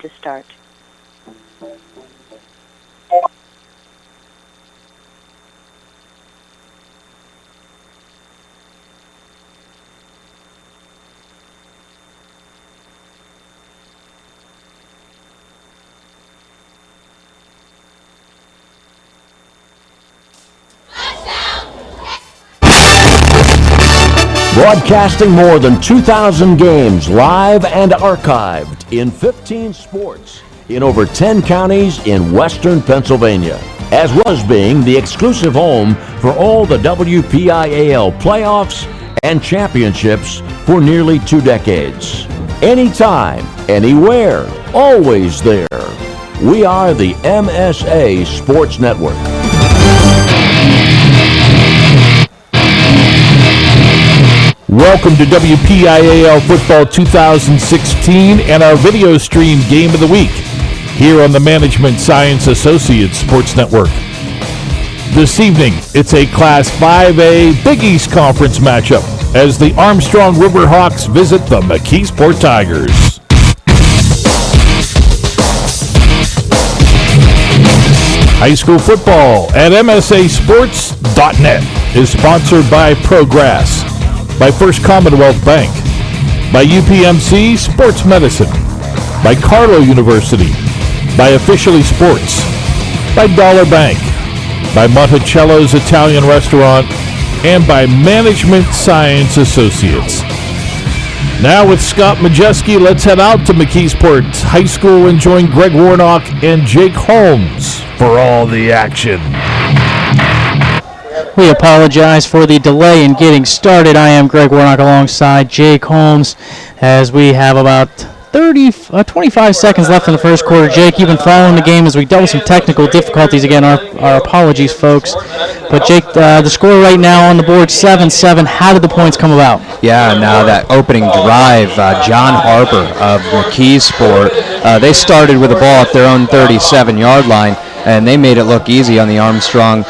To start. Broadcasting more than 2,000 games live and archived in 15 sports in over 10 counties in western Pennsylvania, as well as being the exclusive home for all the WPIAL playoffs and championships for nearly 2 decades. Anytime, anywhere, always there. We are the MSA Sports Network. Welcome to WPIAL Football 2016 and our video stream Game of the Week here on the Management Science Associates Sports Network. This evening, it's a Class 5A Big East Conference matchup as the Armstrong Riverhawks visit the McKeesport Tigers. High school football at MSASports.net is sponsored by Progress, by First Commonwealth Bank, by UPMC Sports Medicine, by Carlo University, by Officially Sports, by Dollar Bank, by Monticello's Italian Restaurant, and by Management Science Associates. Now with Scott Majeski, let's head out to McKeesport High School and join Greg Warnock and Jake Holmes for all the action. We apologize for the delay in getting started. I am Greg Warnock alongside Jake Holmes as we have about 25 seconds left in the first quarter. Jake, you've been following the game as we dealt with some technical difficulties. Again, our apologies, folks. But Jake, the score right now on the board, 7-7. How did the points come about? Yeah, now that opening drive, John Harper of McKeesport, they started with the ball at their own 37-yard line, and they made it look easy on the Armstrong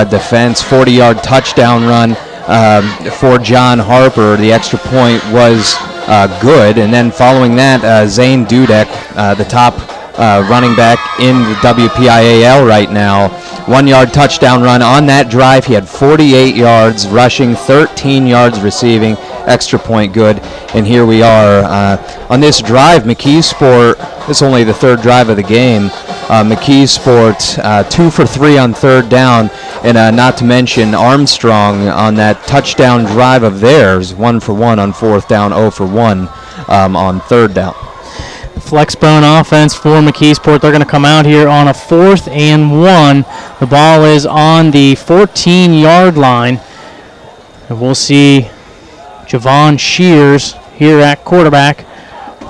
defense. 40-yard touchdown run for John Harper. The extra point was good. And then following that, Zane Dudek, the top running back in the WPIAL right now, 1-yard touchdown run on that drive. He had 48 yards rushing, 13 yards receiving, extra point good. And here we are on this drive. McKeesport, this is only the third drive of the game. McKeesport 2 for 3 on third down, and not to mention Armstrong on that touchdown drive of theirs, 1 for 1 on fourth down, 0 for 1 on third down. Flexbone offense for McKeesport. They're going to come out here on a 4th and 1. The ball is on the 14-yard line. And we'll see Javon Shears here at quarterback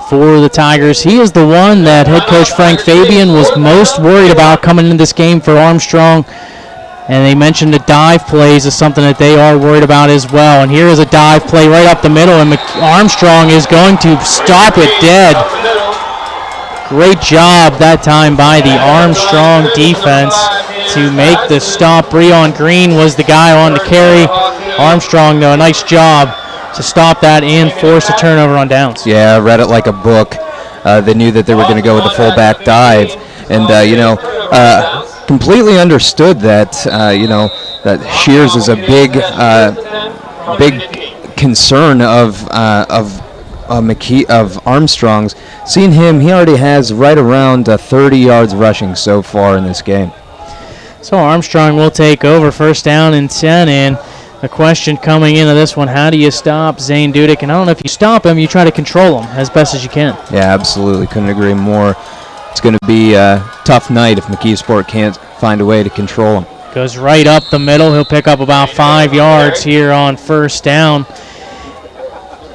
for the Tigers. He is the one that head coach Frank Fabian was most worried about coming into this game for Armstrong. And they mentioned the dive plays is something that they are worried about as well. And here is a dive play right up the middle, and Armstrong is going to stop it dead. Great job that time by the Armstrong defense to make the stop. Breon Green was the guy on the carry. Armstrong, though, a nice job to stop that and force a turnover on downs. Yeah, I read it like a book. They knew that they were going to go with the fullback dive. And, completely understood that, that Shears is a big concern of Armstrong's. Seeing him, he already has right around 30 yards rushing so far in this game. So Armstrong will take over, 1st down and 10, and the question coming into this one, how do you stop Zane Dudek? And I don't know if you stop him, you try to control him as best as you can. Yeah, absolutely. Couldn't agree more. It's going to be a tough night if McKeesport can't find a way to control him. Goes right up the middle. He'll pick up about 5 yards here on 1st down.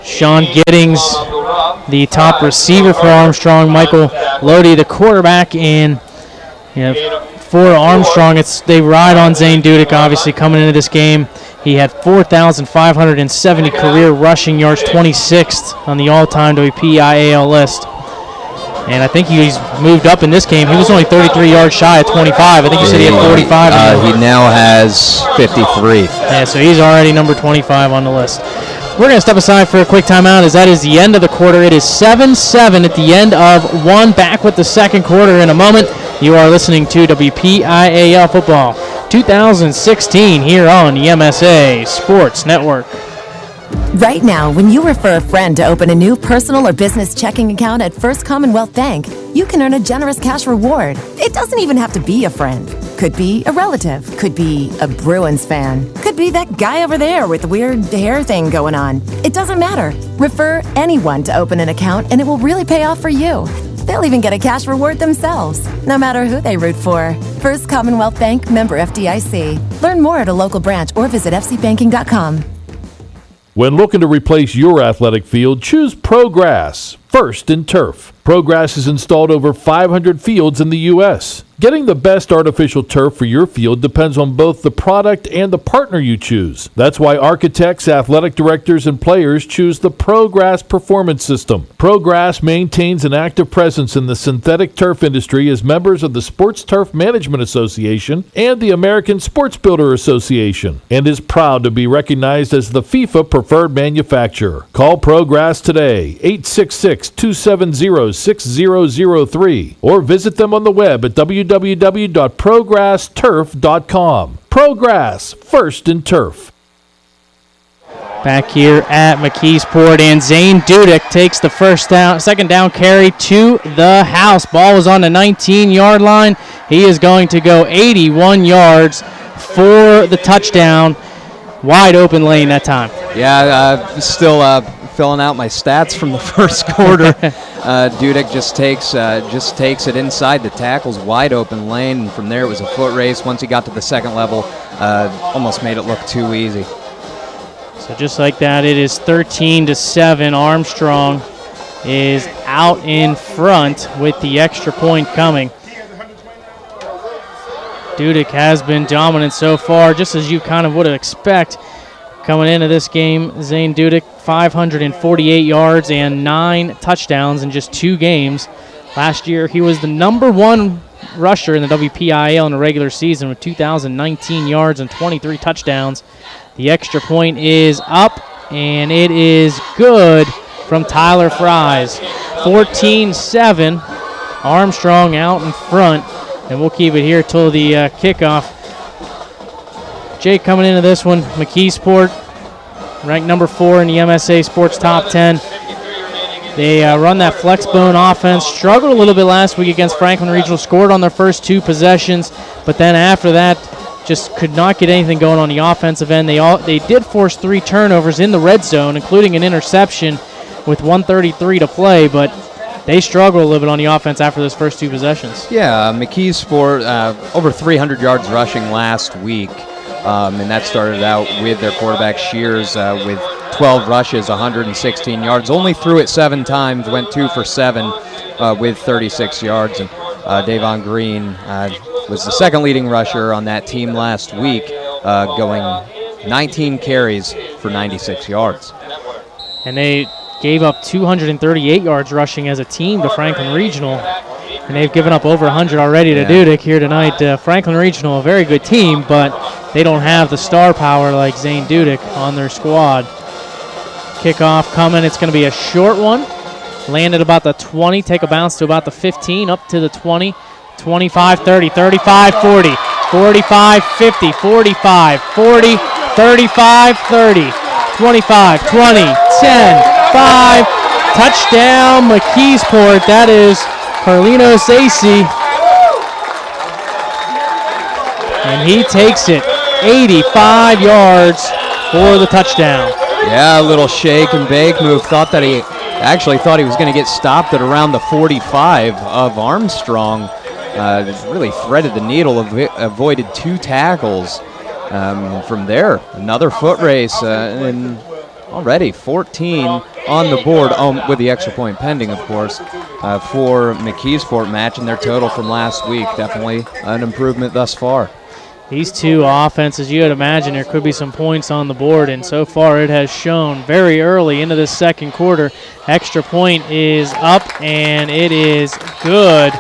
Sean Giddings, the top receiver for Armstrong. Michael Lodi, the quarterback. And for Armstrong, they ride on Zane Dudek, obviously, coming into this game. He had 4,570 career rushing yards, 26th on the all-time WPIAL list. And I think he's moved up in this game. He was only 33 yards shy of 25. I think you said he had 45. He now has 53. Yeah, so he's already number 25 on the list. We're going to step aside for a quick timeout as that is the end of the quarter. It is 7-7 at the end of one. Back with the second quarter in a moment. You are listening to WPIAL Football 2016 here on the MSA Sports Network. Right now, when you refer a friend to open a new personal or business checking account at First Commonwealth Bank, you can earn a generous cash reward. It doesn't even have to be a friend. Could be a relative. Could be a Bruins fan. Could be that guy over there with the weird hair thing going on. It doesn't matter. Refer anyone to open an account and it will really pay off for you. They'll even get a cash reward themselves, no matter who they root for. First Commonwealth Bank, member FDIC. Learn more at a local branch or visit fcbanking.com. When looking to replace your athletic field, choose ProGrass, First in Turf. ProGrass has installed over 500 fields in the U.S. Getting the best artificial turf for your field depends on both the product and the partner you choose. That's why architects, athletic directors, and players choose the ProGrass Performance System. ProGrass maintains an active presence in the synthetic turf industry as members of the Sports Turf Management Association and the American Sports Builder Association, and is proud to be recognized as the FIFA preferred manufacturer. Call ProGrass today, 866-270-6003, or visit them on the web at www.progressturf.com. ProGrass, First in Turf. Back here at McKeesport, and Zane Dudek takes the second down carry to the house. Ball was on the 19-yard line. He is going to go 81 yards for the touchdown. Wide open lane that time. Yeah, still filling out my stats from the first quarter. Dudek just takes it inside the tackles, wide open lane, and from there it was a foot race. Once he got to the second level, almost made it look too easy. So just like that, it is 13-7. Armstrong is out in front with the extra point coming. Dudek has been dominant so far, just as you kind of would expect. Coming into this game, Zane Dudek, 548 yards and 9 touchdowns in just 2 games. Last year, he was the number 1 rusher in the WPIAL in the regular season with 2,019 yards and 23 touchdowns. The extra point is up, and it is good from Tyler Fries. 14-7, Armstrong out in front, and we'll keep it here till the kickoff. Jake, coming into this one, McKeesport, ranked number 4 in the MSA Sports Top 10. They run that flex bone offense. Struggled a little bit last week against Franklin Regional. Scored on their first 2 possessions, but then after that, just could not get anything going on the offensive end. They did force 3 turnovers in the red zone, including an interception with 1:33 to play, but they struggled a little bit on the offense after those first 2 possessions. Yeah, McKeesport over 300 yards rushing last week, and that started out with their quarterback Shears with 12 rushes, 116 yards. Only threw it 7 times, went 2 for 7 with 36 yards. And Davon Green was the second leading rusher on that team last week, going 19 carries for 96 yards. And they gave up 238 yards rushing as a team to Franklin Regional, and they've given up over 100 already to Dudek here tonight. Franklin Regional, a very good team, but they don't have the star power like Zane Dudek on their squad. Kickoff coming. It's going to be a short one. Landed about the 20, take a bounce to about the 15, up to the 20, 25, 30, 35, 40, 45, 50, 45, 40, 35, 30, 25, 20, 10, 5, touchdown McKeesport. That is Carlino Sacy. And he takes it 85 yards for the touchdown. Yeah, a little shake and bake move. Thought he was going to get stopped at around the 45 of Armstrong. Really threaded the needle, avoided 2 tackles. From there, another foot race, and already 14 on the board, with the extra point pending, of course, for McKeesport, matching their total from last week. Definitely an improvement thus far. These 2 offenses, you would imagine there could be some points on the board, and so far it has shown very early into the second quarter. Extra point is up, and it is good.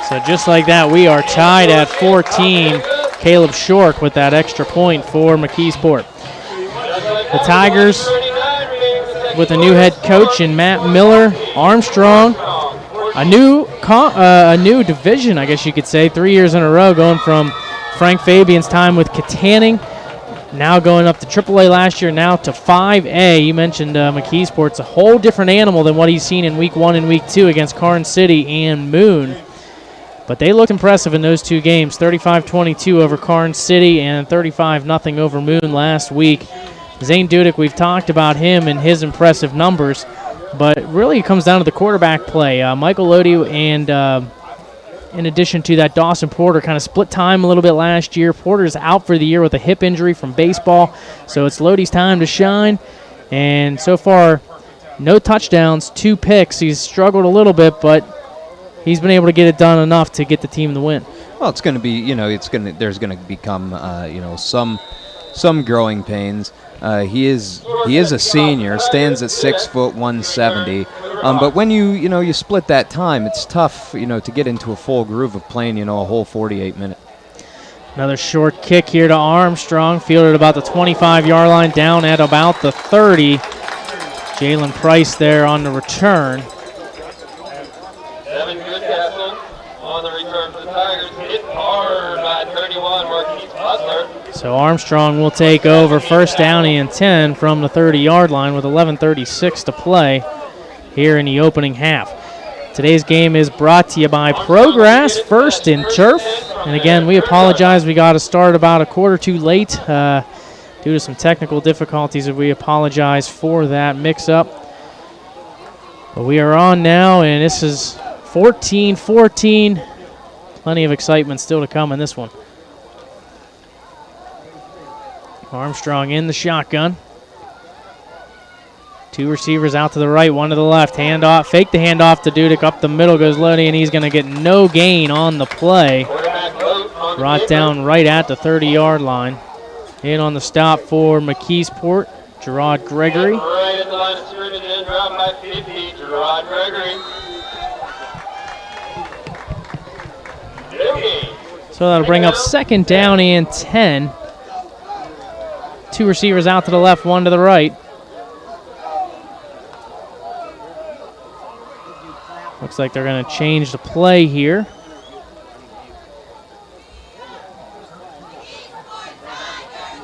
So just like that, we are tied at 14. Caleb Shork with that extra point for McKeesport. The Tigers with a new head coach in Matt Miller. Armstrong, a new division, I guess you could say, 3 years in a row, going from Frank Fabian's time with Katanning, now going up to AAA last year, now to 5A. You mentioned McKeesport's a whole different animal than what he's seen in Week 1 and Week 2 against Karn City and Moon. But they looked impressive in those two games, 35-22 over Karn City and 35-0 over Moon last week. Zane Dudek, we've talked about him and his impressive numbers, but really it comes down to the quarterback play. Michael Lodi and in addition to that, Dawson Porter kind of split time a little bit last year. Porter's out for the year with a hip injury from baseball, so it's Lodi's time to shine. And so far, no touchdowns, 2 picks. He's struggled a little bit, but he's been able to get it done enough to get the team the win. Well, it's going to be, there's going to become, some growing pains. He is a senior, stands at 6 foot 170. But when you split that time, it's tough, to get into a full groove of playing, a whole 48 minutes. Another short kick here to Armstrong, fielded about the 25-yard line, down at about the 30. Jalen Price there on the return. Devin Goodcastle on the return for the Tigers. Hit hard by 31, Marquise Butler. So Armstrong will take over first down and 10 from the 30-yard line with 11:36 to play here in the opening half. Today's game is brought to you by Progress, First in Turf. And again, we apologize. We got to start about a quarter too late due to some technical difficulties, and we apologize for that mix-up. But we are on now, and this is 14-14. Plenty of excitement still to come in this one. Armstrong in the shotgun. 2 receivers out to the right, 1 to the left. Handoff, fake the handoff to Dudek. Up the middle goes Lodi, and he's going to get no gain on the play. Brought down right at the 30-yard line. In on the stop for McKeesport, Gerard Gregory. Right at the line of scrimmage and dropped by 50, Gerard Gregory. So that'll bring up second down and 10. 2 receivers out to the left, 1 to the right. Looks like they're going to change the play here.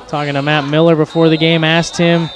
Talking to Matt Miller before the game, asked him,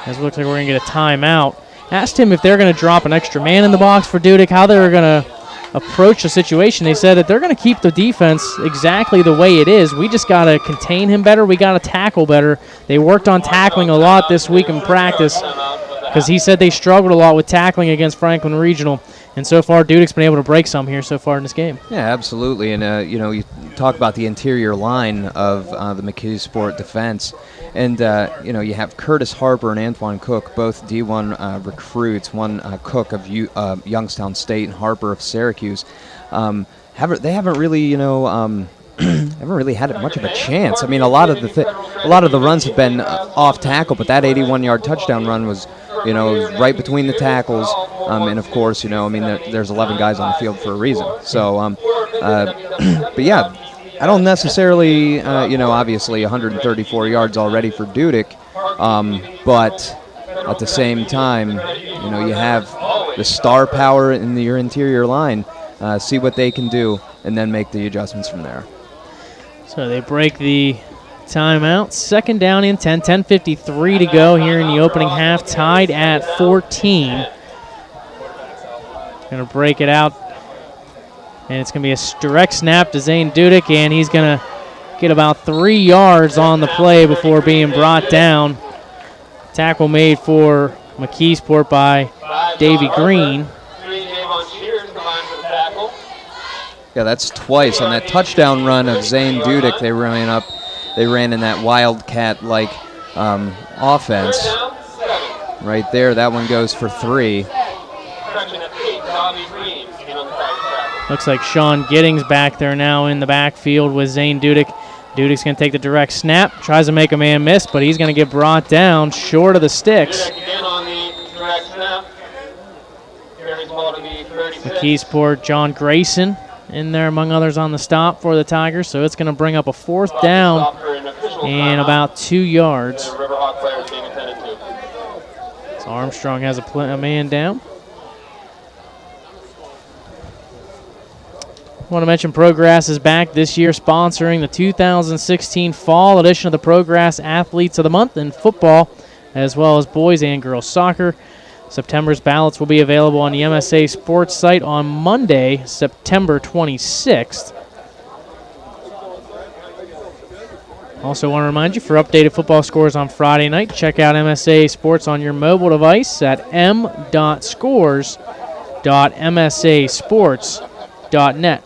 as it looks like we're going to get a timeout, asked him if they're going to drop an extra man in the box for Dudek, how they were going to approach the situation. They said that they're going to keep the defense exactly the way it is. We just got to contain him better. We got to tackle better. They worked on tackling a lot this week in practice because he said they struggled a lot with tackling against Franklin Regional. And so far, Dudek's been able to break some here so far in this game. Yeah, absolutely. And, you talk about the interior line of the McKeesport defense. And, you have Curtis Harper and Antoine Cook, both D1 recruits, one Cook of Youngstown State and Harper of Syracuse. They haven't really, haven't really had much of a chance. I mean, a lot of the runs have been off tackle, but that 81-yard touchdown run was, right between the tackles. And of course, there's 11 guys on the field for a reason. So, but yeah, I don't necessarily, obviously 134 yards already for Dudek, but at the same time, you have the star power in your interior line. See what they can do, and then make the adjustments from there. So they break the timeout. Second down and 10, 10:53 to go here in the opening half, tied at 14. Going to break it out, and it's going to be a direct snap to Zane Dudek, and he's going to get about 3 yards on the play before being brought down. Tackle made for McKeesport by Davey Green. Yeah, that's twice on that touchdown run of Zane Dudek. They ran in that wildcat-like offense. Right there, that one goes for 3. Looks like Sean Giddings back there now in the backfield with Zane Dudek. Dudek's going to take the direct snap, tries to make a man miss, but he's going to get brought down short of the sticks. McKeesport, John Grayson in there among others on the stop for the Tigers, so it's going to bring up a 4th down and about 2 yards. So Armstrong has a man down. I want to mention Progress is back this year sponsoring the 2016 fall edition of the Progress Athletes of the Month in football, as well as boys and girls soccer. September's ballots will be available on the MSA Sports site on Monday, September 26th. Also want to remind you, for updated football scores on Friday night, check out MSA Sports on your mobile device at m.scores.msasports.net.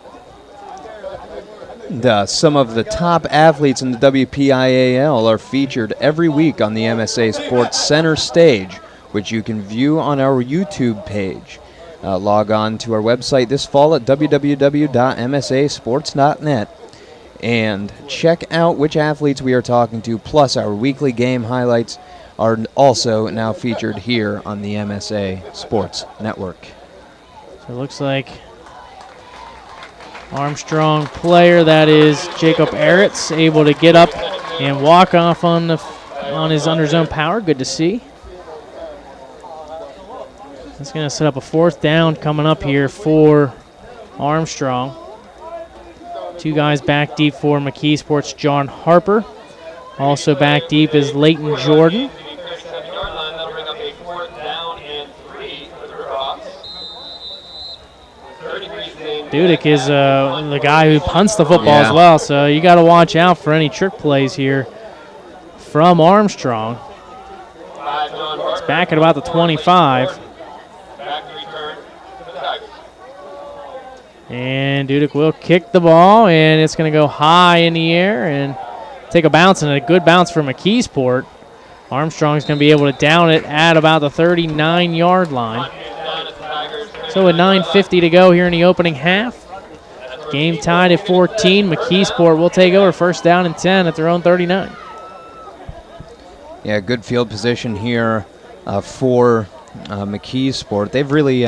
Some of the top athletes in the WPIAL are featured every week on the MSA Sports Center stage, which you can view on our YouTube page. Log on to our website this fall at www.msasports.net and check out which athletes we are talking to, plus our weekly game highlights are also now featured here on the MSA Sports Network. So it looks like Armstrong player, that is Jacob Eretz, able to get up and walk off on his under zone power. Good to see. That's going to set up a 4th down coming up here for Armstrong. 2 guys back deep for McKeesport's John Harper. Also back deep is Leighton Jordan. Dudek is the guy who punts the football as well, so you got to watch out for any trick plays here from Armstrong. It's back at about the 25. And Dudek will kick the ball, and it's going to go high in the air and take a bounce, and a good bounce for McKeesport. Armstrong's going to be able to down it at about the 39-yard line. So with 9:50 to go here in the opening half, game tied at 14. McKeesport will take over, 1st down and 10 at their own 39. Yeah, good field position here for McKeesport. They've really,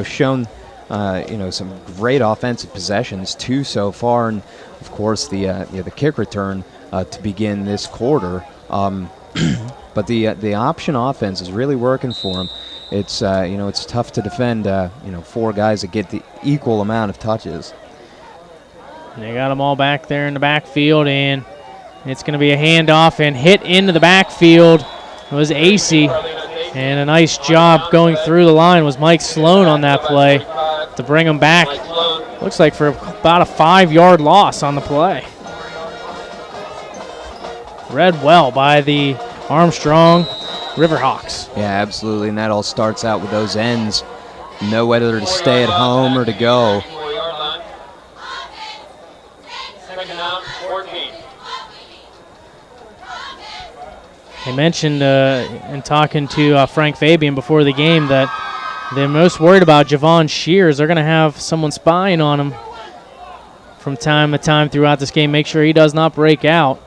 shown some great offensive possessions, 2 so far, and of course the kick return to begin this quarter. But the option offense is really working for them. It's it's tough to defend 4 guys that get the equal amount of touches. They got them all back there in the backfield, and it's going to be a handoff and hit into the backfield. It was AC, and a nice job going through the line was Mike Sloan on that play to bring him back. Looks like for about a 5-yard loss on the play. Read well by the Armstrong Riverhawks. Yeah, absolutely, and that all starts out with those ends. Know whether to stay at home or to go. They mentioned in talking to Frank Fabian before the game that they're most worried about Javon Shears. They're going to have someone spying on him from time to time throughout this game. Make sure he does not break out.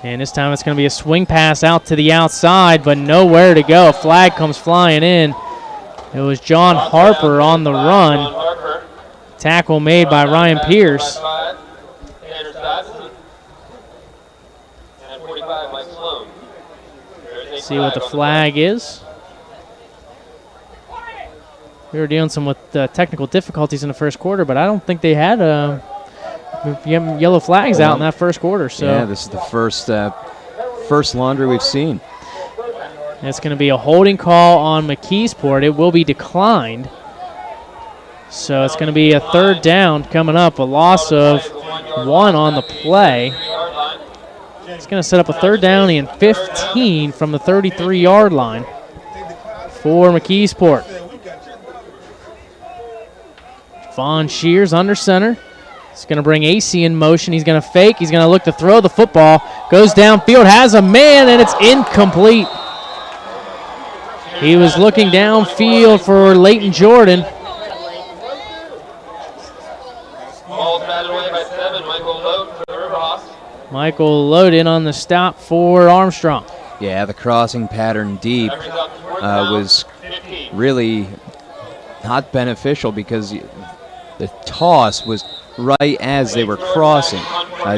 And this time it's going to be a swing pass out to the outside, but nowhere to go. A flag comes flying in. It was John Harper on the run. Tackle made by Ryan Pierce. See what the flag is. We were dealing some with technical difficulties in the first quarter, but I don't think they had yellow flags out in that first quarter. So yeah, this is the first laundry we've seen. It's going to be a holding call on McKeesport. It will be declined. So it's going to be a 3rd down coming up, a loss of 1 on the play. It's going to set up a 3rd down and 15 from the 33-yard line for McKeesport. Vaughn Shears under center. He's going to bring AC in motion. He's going to fake. He's going to look to throw the football. Goes downfield, has a man, and it's incomplete. He was looking downfield for Leighton Jordan. Ball batted away by 7. Michael Lowe for the Riverhawks. Michael Loden on the stop for Armstrong. Yeah, the crossing pattern deep was really not beneficial because the toss was right as they were crossing.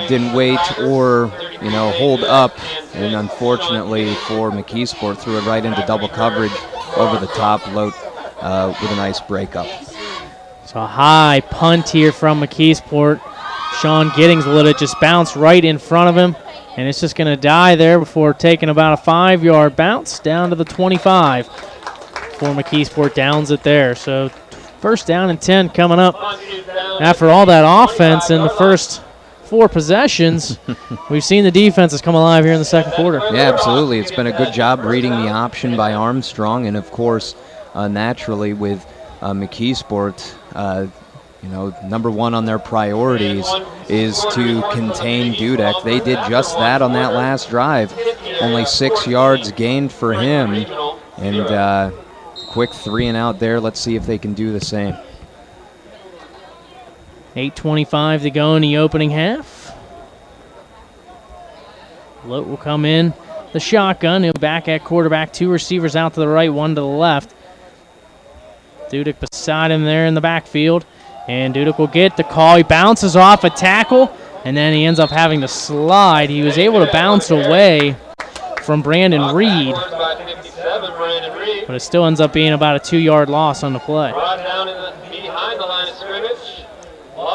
Didn't wait or, hold up. And unfortunately for McKeesport, threw it right into double coverage over the top, Lote with a nice breakup. So a high punt here from McKeesport. Sean Giddings will let it just bounce right in front of him, and it's just going to die there before taking about a 5-yard bounce down to the 25 for McKeesport. Downs it there. So first down and 10 coming up. After all that offense in the first 4 possessions, we've seen the defenses come alive here in the second quarter. Yeah, absolutely. It's been a good job reading the option by Armstrong, and of course, naturally with McKeesport, number one on their priorities is to contain Dudek. They did just that on that last drive. Only 6 yards gained for him, and quick 3 and out there. Let's see if they can do the same. 8:25 to go in the opening half. Lote will come in the shotgun. He'll back at quarterback. 2 receivers out to the right, 1 to the left. Dudek beside him there in the backfield. And Dudek will get the call. He bounces off a tackle, and then he ends up having to slide. He was able to bounce away from Brandon Reed, but it still ends up being about a 2-yard loss on the play.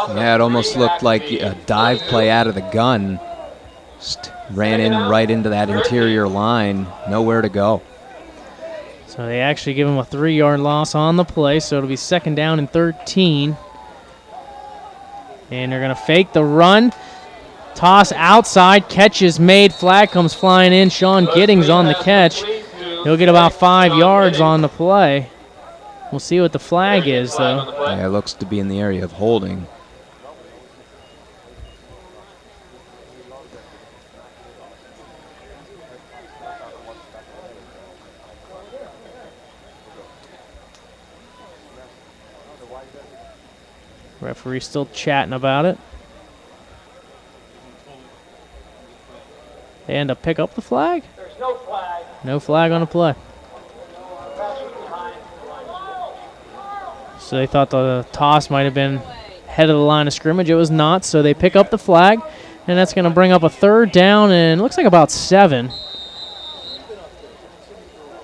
Yeah, it almost looked like a dive play out of the gun. Just ran in right into that interior line. Nowhere to go. So they actually give him a 3-yard loss on the play, so it'll be second down and 13. And they're going to fake the run. Toss outside. Catch is made. Flag comes flying in. Sean Giddings on the catch. He'll get about 5 yards on the play. We'll see what the flag is, though. Yeah, it looks to be in the area of holding. Referee still chatting about it. They end up pick up the flag? There's no flag. No flag on the play. So they thought the toss might have been head of the line of scrimmage. It was not, so they pick up the flag, and that's going to bring up a third down, and it looks like about 7.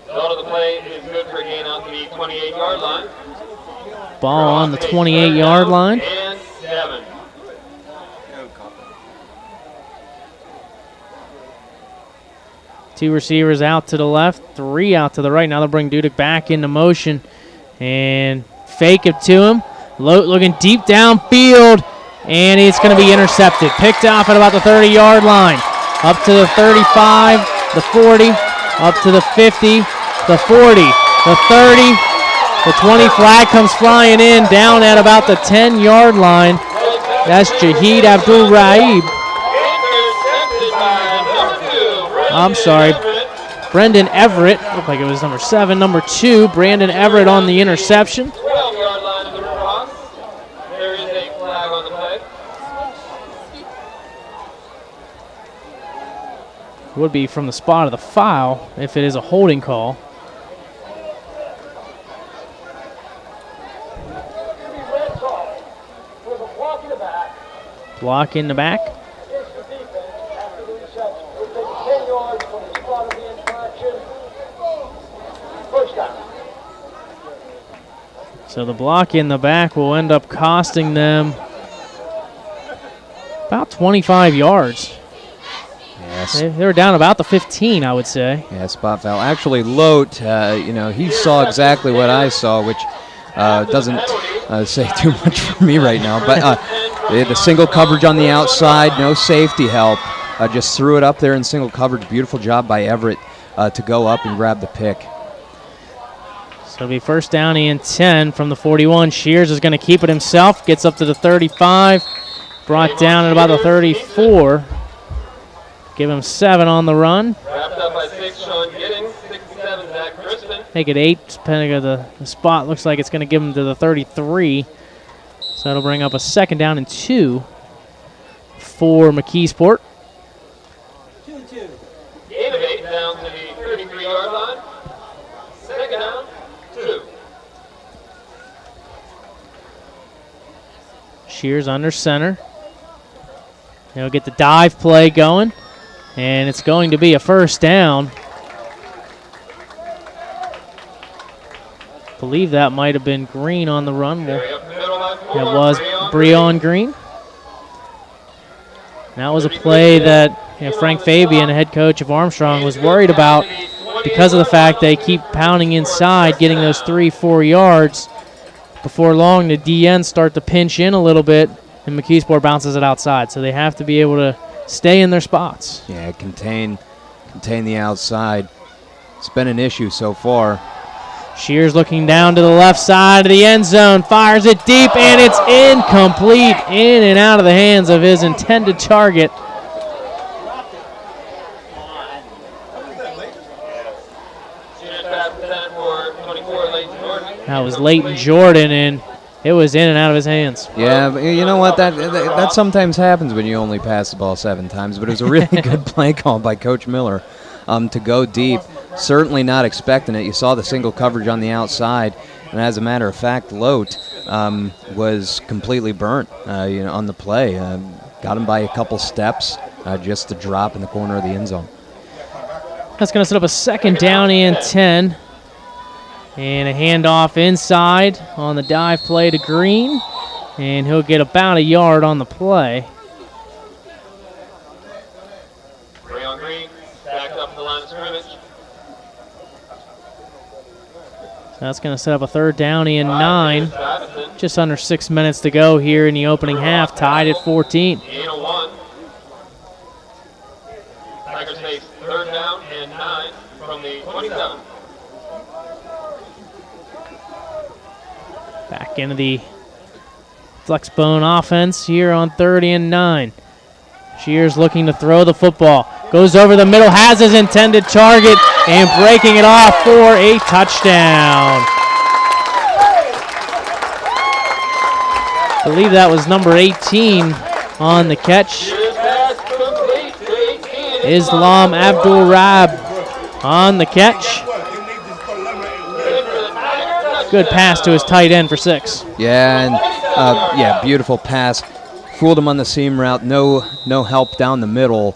Result of the play is good for a gain on the 28-yard line. Ball on the 28-yard line. And 7. Two receivers out to the left, 3 out to the right. Now they'll bring Dudek back into motion and fake it to him. Lote looking deep downfield, and it's going to be intercepted. Picked off at about the 30-yard line. Up to the 35, the 40, up to the 50, the 40, the 30, the 20. Flag comes flying in down at about the 10-yard line. That's Jahid Abdul-Raib. I'm sorry, Brendan Everett. Looked like it was number 7. Number 2, Brandon Everett on the interception. 12-yard line of the cross. There is a flag on the play. Would be from the spot of the foul if it is a holding call. Block in the back. So the block in the back will end up costing them about 25 yards. Yes. They were down about the 15, I would say. Yeah, spot foul. Actually, Lote, he saw exactly what I saw, which doesn't say too much for me right now. But they had the single coverage on the outside, no safety help. Just threw it up there in single coverage. Beautiful job by Everett to go up and grab the pick. So it'll be first down and 10 from the 41. Shears is going to keep it himself. Gets up to the 35. Brought down at about the 34. Give him 7 on the run. Wrapped up by 6, Sean Giddings. 6 and 7, Zach Crispin. Make it 8, depending on the spot. Looks like it's going to give him to the 33. So that'll bring up a second down and 2 for McKeesport. 2-2. Gain of 8 down to the 33-yard line. Second down, 2. Shears under center. He'll get the dive play going, and it's going to be a first down. I believe that might have been Green on the run. It was Breon Green. That was a play that Frank Fabian, head coach of Armstrong, was worried about because of the fact they keep pounding inside, getting those 3-4 yards. Before long, the DNs start to pinch in a little bit, and McKeesport bounces it outside. So they have to be able to stay in their spots. Yeah, contain the outside. It's been an issue so far. Shears looking down to the left side of the end zone, fires it deep, and it's incomplete, in and out of the hands of his intended target. That was Leighton Jordan, and it was in and out of his hands. Yeah, but you know what? That sometimes happens when you only pass the ball 7 times, but it was a really good play call by Coach Miller to go deep. Certainly not expecting it. You saw the single coverage on the outside, and as a matter of fact, Lote was completely burnt on the play. Got him by a couple steps, just to drop in the corner of the end zone. That's going to set up a second down and 10. And a handoff inside on the dive play to Green, and he'll get about a yard on the play. Breon Green back up the line of scrimmage. That's going to set up a third down and 9. Just under 6 minutes to go here in the opening half, tied at 14. 8-1. Tigers face third down and 9 from the 27. Back into the flex bone offense here on 3rd and 9. Shears looking to throw the football. Goes over the middle, has his intended target, and breaking it off for a touchdown. I believe that was number 18 on the catch. Islam Abdul Rab on the catch. Good pass to his tight end for 6. Yeah, and beautiful pass. Fooled him on the seam route. No help down the middle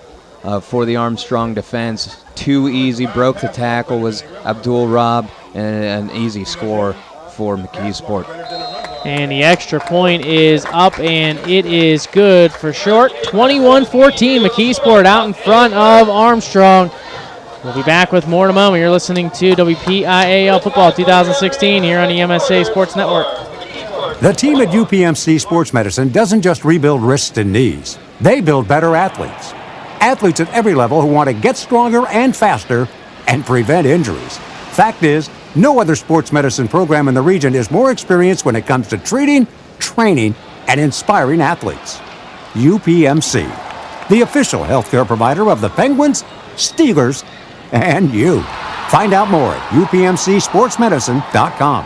for the Armstrong defense. Too easy. Broke the tackle. Was Abdul Rab, and an easy score for McKeesport. And the extra point is up, and it is good for short. 21-14. McKeesport out in front of Armstrong. We'll be back with more in a moment. You're listening to WPIAL Football 2016 here on the MSA Sports Network. The team at UPMC Sports Medicine doesn't just rebuild wrists and knees. They build better athletes. Athletes at every level who want to get stronger and faster and prevent injuries. Fact is, no other sports medicine program in the region is more experienced when it comes to treating, training, and inspiring athletes. UPMC, the official healthcare provider of the Penguins, Steelers, and you. Find out more at upmcsportsmedicine.com.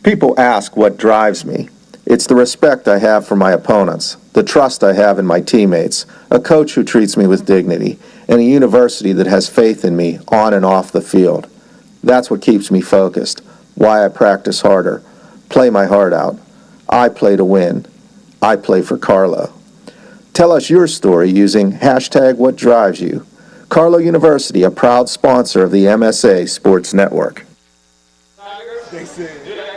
People ask what drives me. It's the respect I have for my opponents, the trust I have in my teammates, a coach who treats me with dignity, and a university that has faith in me on and off the field. That's what keeps me focused, why I practice harder, play my heart out. I play to win. I play for Carlo. Tell us your story using #WhatDrivesYou. Carlo University, a proud sponsor of the MSA Sports Network.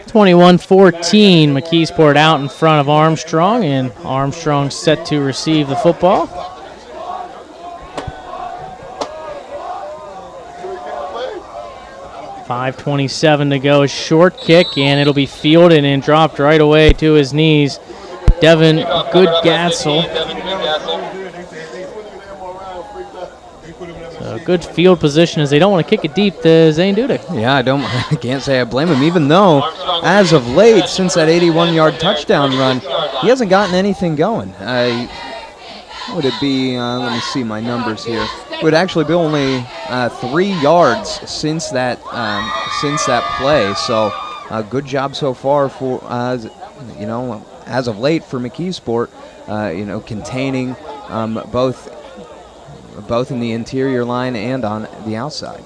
21-14, McKeesport out in front of Armstrong, and Armstrong set to receive the football. .5:27 to go, a short kick, and it'll be fielded and dropped right away to his knees. Devin Goodgassel. So good field position as they don't want to kick it deep to Zane Dudek. Yeah, I can't say I blame him, even though, as of late, since that 81-yard touchdown run, he hasn't gotten anything going. Would it be, let me see my numbers here. It would actually be only 3 yards since that play. So good job so far for, as of late for McKeesport, containing both in the interior line and on the outside.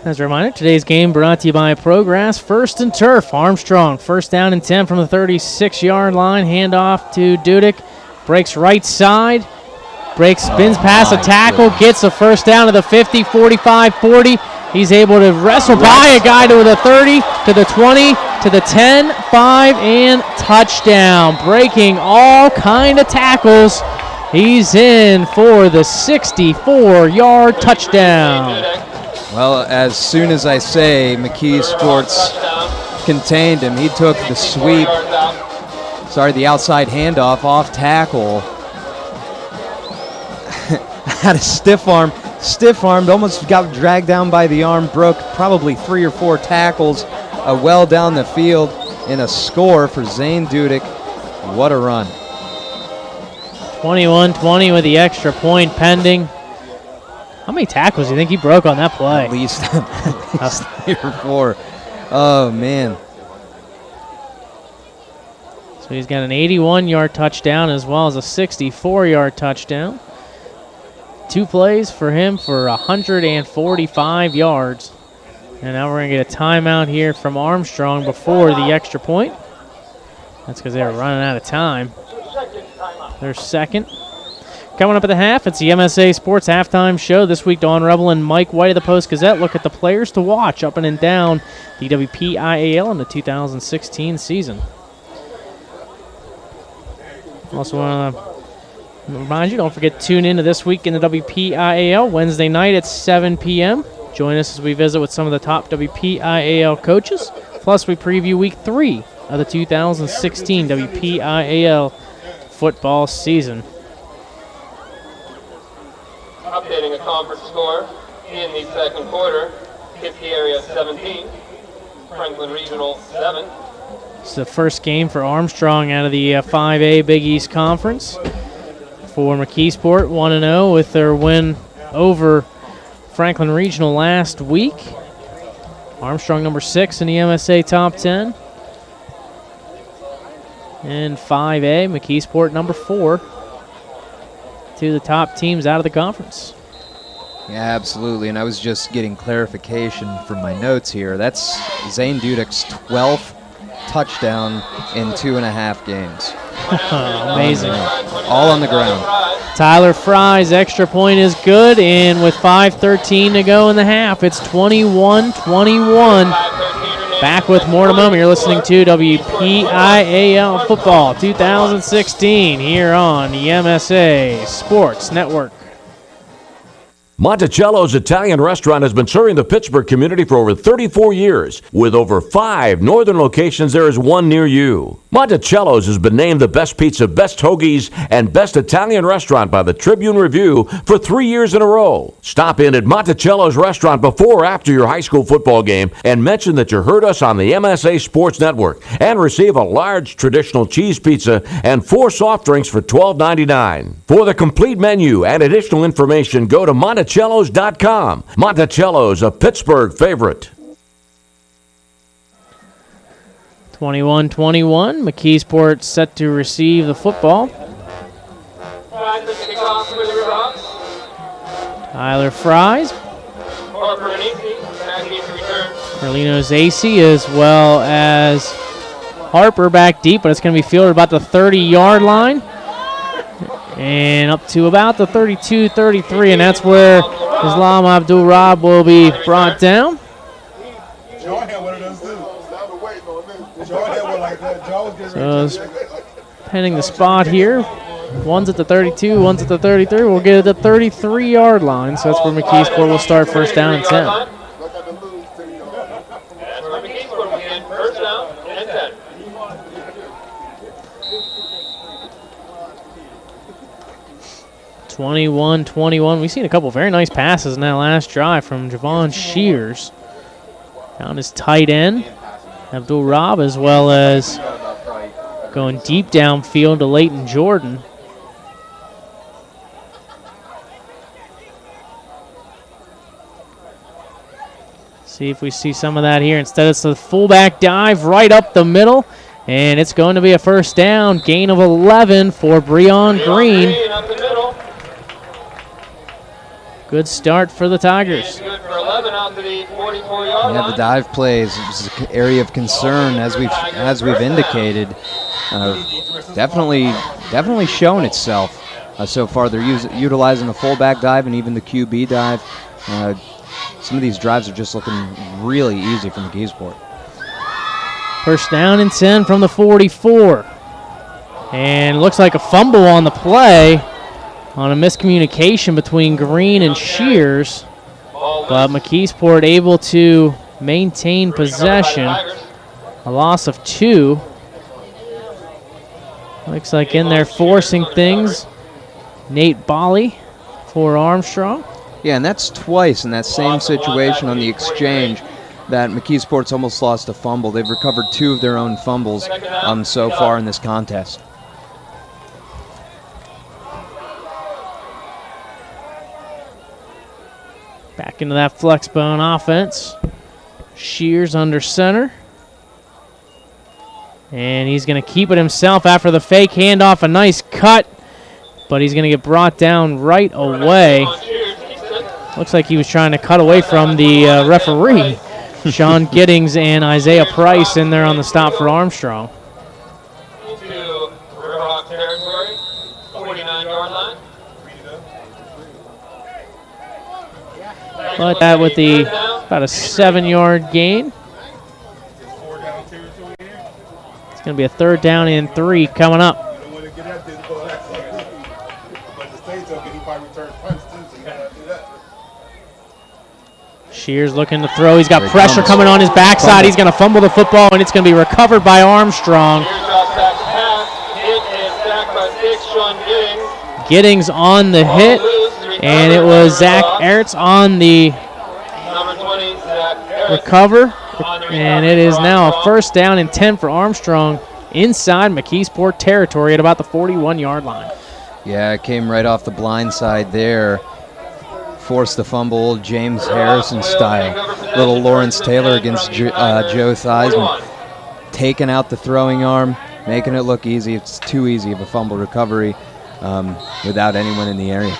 As a reminder, today's game brought to you by Progress First and Turf. Armstrong, first down and 10 from the 36-yard line. Handoff to Dudek. Breaks right side. Spins past a tackle. Gets a first down to the 50, 45, 40. He's able to wrestle by a guy to the 30, to the 20, to the 10, 5, and touchdown. Breaking all kind of tackles. He's in for the 64-yard touchdown. Well, as soon as I say McKeesport's contained him, he took the sweep, the outside handoff off tackle. Had a stiff-armed, almost got dragged down by the arm, broke probably 3 or 4 tackles, well down the field, and a score for Zane Dudek. What a run. 21-20 with the extra point pending. How many tackles do you think he broke on that play? At least 3 or 4. Oh, man. So he's got an 81-yard touchdown as well as a 64-yard touchdown. 2 plays for him for 145 yards. And now we're going to get a timeout here from Armstrong before the extra point. That's because they were running out of time. Their second. Coming up at the half, it's the MSA Sports Halftime Show. This week, Dawn Rebel and Mike White of the Post-Gazette look at the players to watch up and down the WPIAL in the 2016 season. Also want to remind you, don't forget to tune in to This Week in the WPIAL Wednesday night at 7 p.m. Join us as we visit with some of the top WPIAL coaches. Plus, we preview Week 3 of the 2016 WPIAL football season. Updating a conference score in the second quarter. Kiski area 17, Franklin Regional 7. It's the first game for Armstrong out of the 5A Big East Conference. For McKeesport, 1-0 with their win over Franklin Regional last week. Armstrong number 6 in the MSA top 10. And 5A, McKeesport number 4. 2 of the top teams out of the conference. Yeah, absolutely, and I was just getting clarification from my notes here. That's Zane Dudek's 12th touchdown in 2.5 games. Amazing. All on the ground. Tyler Fry's extra point is good, and with 5:13 to go in the half, it's 21-21. Back with more to moment. You're listening to WPIAL Football 2016 here on the MSA Sports Network. Monticello's Italian restaurant has been serving the Pittsburgh community for over 34 years. With over 5 northern locations, there is one near you. Monticello's has been named the best pizza, best hoagies, and best Italian restaurant by the Tribune Review for 3 years in a row. Stop in at Monticello's restaurant before or after your high school football game and mention that you heard us on the MSA Sports Network and receive a large traditional cheese pizza and 4 soft drinks for $12.99. For the complete menu and additional information, go to Monticello's.com. Monticello's, a Pittsburgh favorite. 21-21. McKeesport set to receive the football. Tyler Fries. Carlino Zacey as well as Harper back deep, but it's going to be fielded about the 30-yard line. And up to about the 32-33, and that's where Islam Abdul-Rab will be brought down. So pending the spot here. One's at the 32, one's at the 33. We'll get it at the 33-yard line, so that's where McKeesport will start first down and 10. That's where McKeesport will begin first down and 10. 21-21. We've seen a couple very nice passes in that last drive from Javon Shears. Down his tight end, Abdul-Rab, as well as going deep downfield to Leighton Jordan. See if we see some of that here. Instead, it's the fullback dive right up the middle, and it's going to be a first down. Gain of 11 for Breon Green. Good start for the Tigers. Good for 11 out to the 44-yard line. The dive plays is an area of concern, as we've indicated. Definitely shown itself so far. They're utilizing the fullback dive and even the QB dive. Some of these drives are just looking really easy from McKeesport. First down and 10 from the 44. And looks like a fumble on the play on a miscommunication between Green and Shears. But McKeesport able to maintain possession. A loss of 2. Looks like in there forcing things, Nate Bolly for Armstrong. Yeah, and that's twice in that same situation on the exchange that McKeesport's almost lost a fumble. They've recovered 2 of their own fumbles so far in this contest. Back into that flex bone offense. Shears under center. And he's going to keep it himself after the fake handoff. A nice cut, but he's going to get brought down right away. Looks like he was trying to cut away from the referee. Sean Giddings and Isaiah Price in there on the stop for Armstrong. To Riverhawk territory, 49-yard line. But that with about a 7-yard gain. It's going to be a 3rd down and 3 coming up. Shears looking to throw. He's got pressure coming on his backside. He's going to fumble the football, and it's going to be recovered by Armstrong. Giddings on the hit, and it was Zach Ertz on the recover. And it is now a 1st down and 10 for Armstrong inside McKeesport territory at about the 41-yard line. Yeah, it came right off the blind side there. Forced the fumble, James Harrison style. Little Lawrence Taylor against Joe Theismann. Taking out the throwing arm, making it look easy. It's too easy of a fumble recovery without anyone in the area.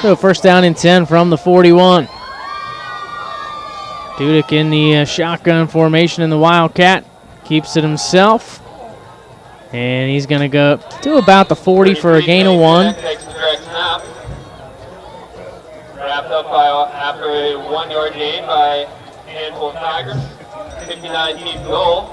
So 1st down and 10 from the 41. Dudek in the shotgun formation in the Wildcat. Keeps it himself. And he's going to go to about the 40 for a gain of 1. Takes the direct snap. Wrapped up after a 1-yard gain by handful of Tigers. 59 deep goal.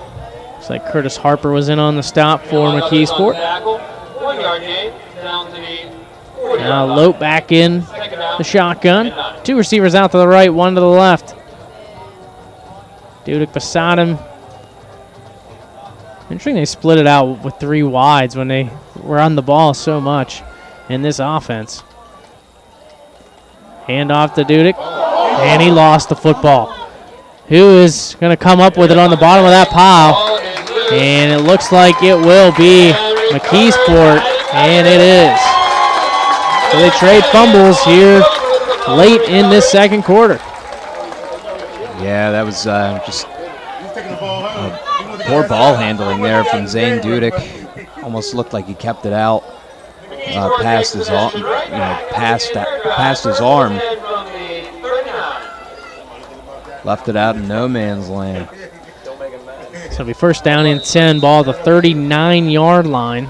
Looks like Curtis Harper was in on the stop for McKeesport. 1-yard gain down to the 40. Now Lope back in the shotgun. 2 receivers out to the right, 1 to the left. Dudek beside him. Interesting they split it out with 3 wides when they were on the ball so much in this offense. Hand off to Dudek, and he lost the football. Who is going to come up with it on the bottom of that pile? And it looks like it will be McKeesport, and it is. So they trade fumbles here late in this 2nd quarter. Yeah, that was just poor ball handling there from Zane Dudek. Almost looked like he kept it out past his arm. Past his arm. Left it out in no man's land. So it'll be 1st down and 10, ball at the 39-yard line.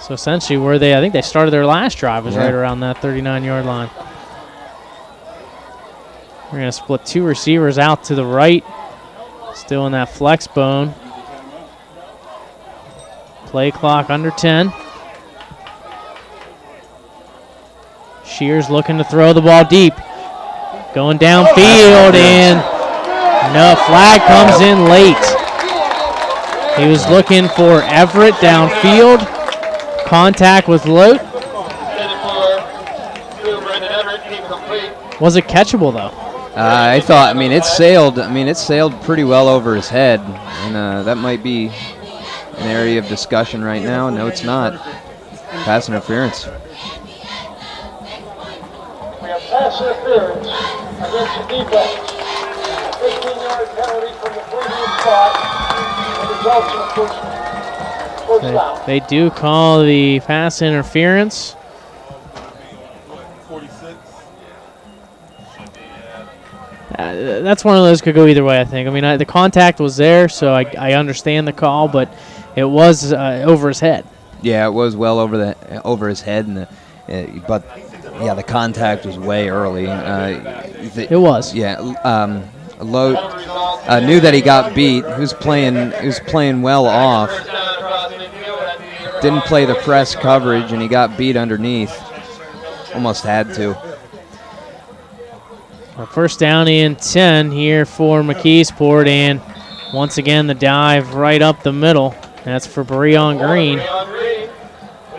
So essentially where I think they started their last drive was right around that 39-yard line. We're going to split 2 receivers out to the right. Still in that flex bone. Play clock under 10. Shears looking to throw the ball deep. Going downfield, and no, flag comes in late. He was looking for Everett downfield. Contact with Lote. Was it catchable though? I thought. It sailed. It sailed pretty well over his head, and that might be an area of discussion right now. No, it's not. Pass interference. We have pass interference against the defense. 15-yard penalty from the previous spot. It results in a First down. They do call the pass interference. That's one of those could go either way, I think. I mean, the contact was there, so I understand the call, but it was over his head. Yeah, it was well over his head, but yeah, the contact was way early. It was. Yeah, Lowe knew that he got beat. He was playing well off. Didn't play the press coverage, and he got beat underneath. Almost had to. First down and 10 here for McKeesport, and once again the dive right up the middle. That's for Breon Green.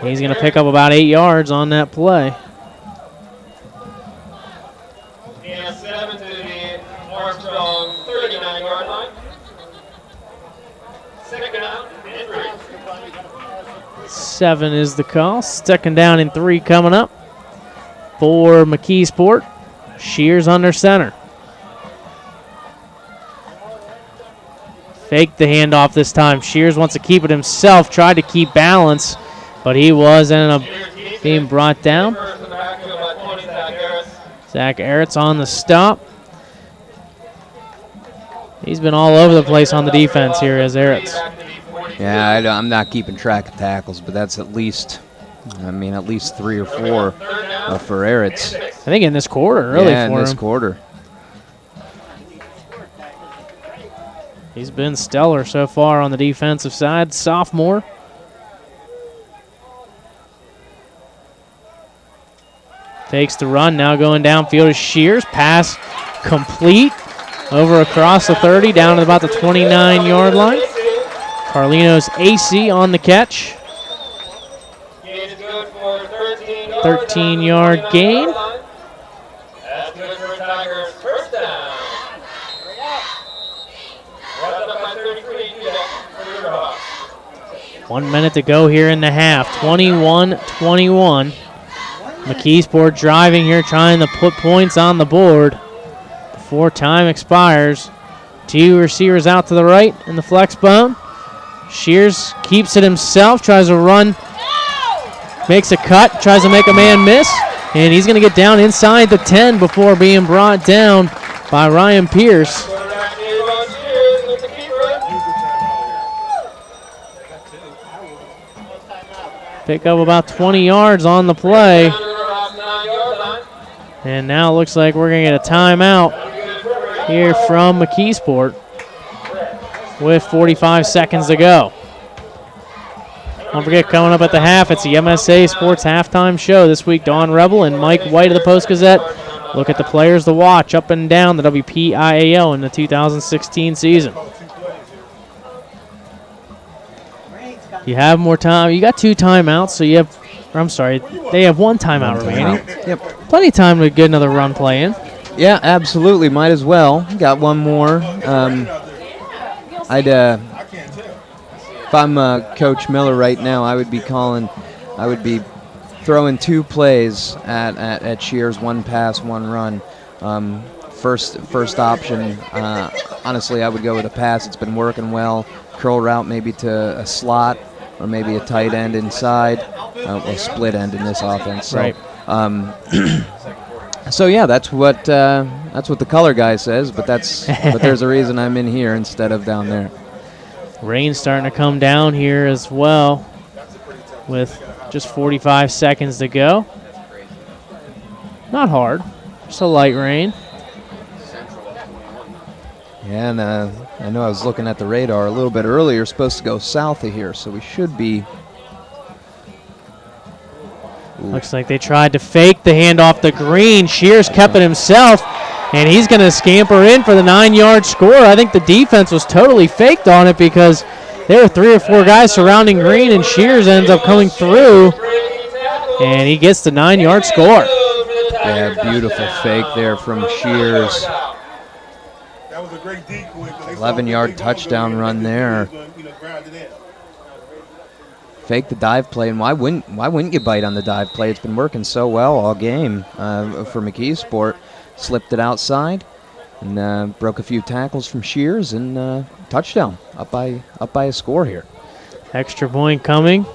He's going to pick up about 8 yards on that play. And 7 to the Armstrong 39-yard line. Second down and 3. 7 is the call. Second down and 3 coming up for McKeesport. Shears under center. Faked the handoff this time. Shears wants to keep it himself. Tried to keep balance, but he ended up being brought down. Zach Eretz on the stop. He's been all over the place on the defense here as Eretz. Yeah, I'm not keeping track of tackles, but that's at least 3 or 4 for Eretz. I think in this quarter, really, yeah, for him. in this quarter. He's been stellar so far on the defensive side. Sophomore. Takes the run, now going downfield is Shears. Pass complete over across the 30, down to about the 29-yard line. Carlino's AC on the catch. 13-yard gain. That's good for Tigers. First down. 1 minute to go here in the half. 21-21. McKeesport driving here, trying to put points on the board before time expires. 2 receivers out to the right in the flex bone. Shears keeps it himself, tries to run, makes a cut, tries to make a man miss, and he's going to get down inside the 10 before being brought down by Ryan Pierce. Pick up about 20 yards on the play. And now it looks like we're going to get a timeout here from McKeesport with 45 seconds to go. Don't forget, coming up at the half, it's the MSA Sports Halftime Show. This week, Don Rebel and Mike White of the Post-Gazette look at the players to watch up and down the WPIAL in the 2016 season. You have more time. You got 2 timeouts, so you have, they have 1 timeout remaining. Yep. Plenty of time to get another run play in. Yeah, absolutely. Might as well. Got one more. If I'm Coach Miller right now, I would be throwing 2 plays at Shears, 1 pass, 1 run. First option, honestly, I would go with a pass. It's been working well. Curl route maybe to a slot or maybe a tight end inside, or split end in this offense. So, right. So yeah, that's what the color guy says. But there's a reason I'm in here instead of down there. Rain's starting to come down here as well with just 45 seconds to go. Not hard, just a light rain. Yeah, and I know I was looking at the radar a little bit earlier, supposed to go south of here, so we should be. Looks like they tried to fake the handoff to Green. Shears kept it himself, and he's going to scamper in for the 9-yard score. I think the defense was totally faked on it because there were 3 or 4 guys surrounding Green, and Shears ends up coming through, and he gets the 9-yard score. Yeah, beautiful fake there from Shears. 11-yard touchdown run there. Fake the dive play, and why wouldn't you bite on the dive play? It's been working so well all game for McKeesport. Slipped it outside and broke a few tackles from Shears, and touchdown up by a score here. Extra point coming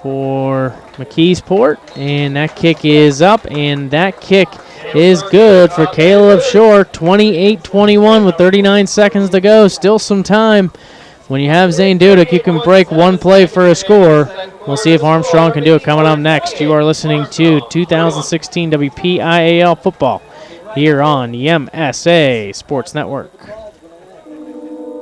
for McKeesport, and that kick is up, and that kick is good for Caleb Shore. 28-21 with 39 seconds to go. Still some time. When you have Zane Dudek, you can break one play for a score. We'll see if Armstrong can do it coming up next. You are listening to 2016 WPIAL football here on the MSA Sports Network.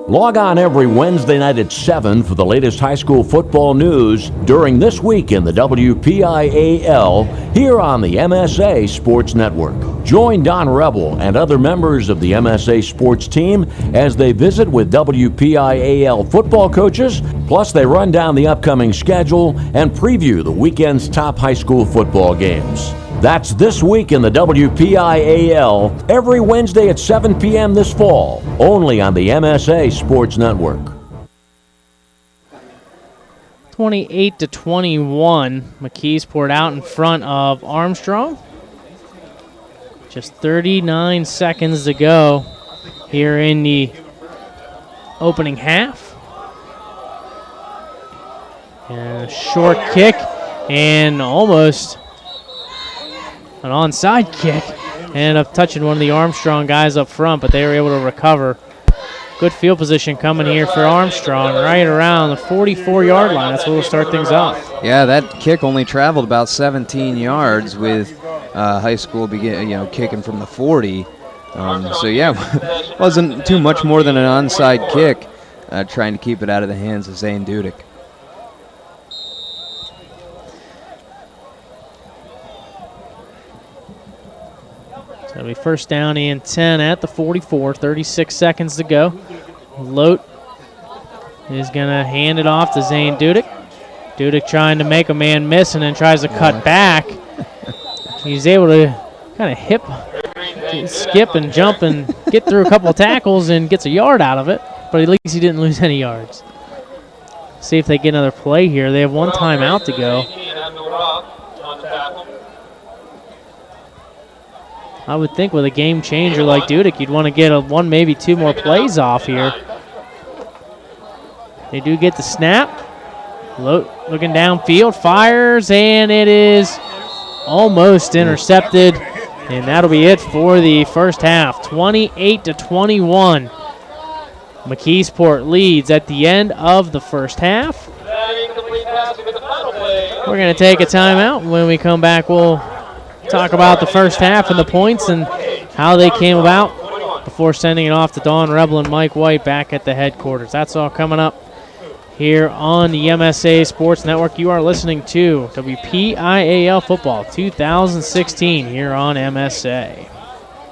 Log on every Wednesday night at 7 for the latest high school football news during this week in the WPIAL here on the MSA Sports Network. Join Don Rebel and other members of the MSA Sports team as they visit with WPIAL football coaches, plus they run down the upcoming schedule and preview the weekend's top high school football games. That's this week in the WPIAL, every Wednesday at 7 p.m. this fall, only on the MSA Sports Network. 28-21, McKeesport out in front of Armstrong. Just 39 seconds to go here in the opening half. And a short kick and almost an onside kick. Ended up touching one of the Armstrong guys up front, but they were able to recover. Good field position coming here for Armstrong, right around the 44-yard line. That's where we'll start things off. Yeah, that kick only traveled about 17 yards with high school kicking from the 40. So yeah, wasn't too much more than an onside kick, trying to keep it out of the hands of Zane Dudek. So it'll be first down and 10 at the 44, 36 seconds to go. Lote is going to hand it off to Zane Dudek. Dudek trying to make a man miss and then tries to cut back. He's able to kind of skip and jump and get through a couple of tackles and gets a yard out of it, but at least he didn't lose any yards. See if they get another play here. They have one timeout to go. I would think with a game changer like Dudek, you'd want to get one, maybe two more plays off here. They do get the snap. Looking downfield, fires, and it is almost intercepted. And that'll be it for the first half, 28-21. McKeesport leads at the end of the first half. We're going to take a timeout. When we come back, we'll talk about the first half and the points and how they came about before sending it off to Don Rebel and Mike White back at the headquarters. That's all coming up here on the MSA Sports Network. You are listening to WPIAL Football 2016 here on MSA.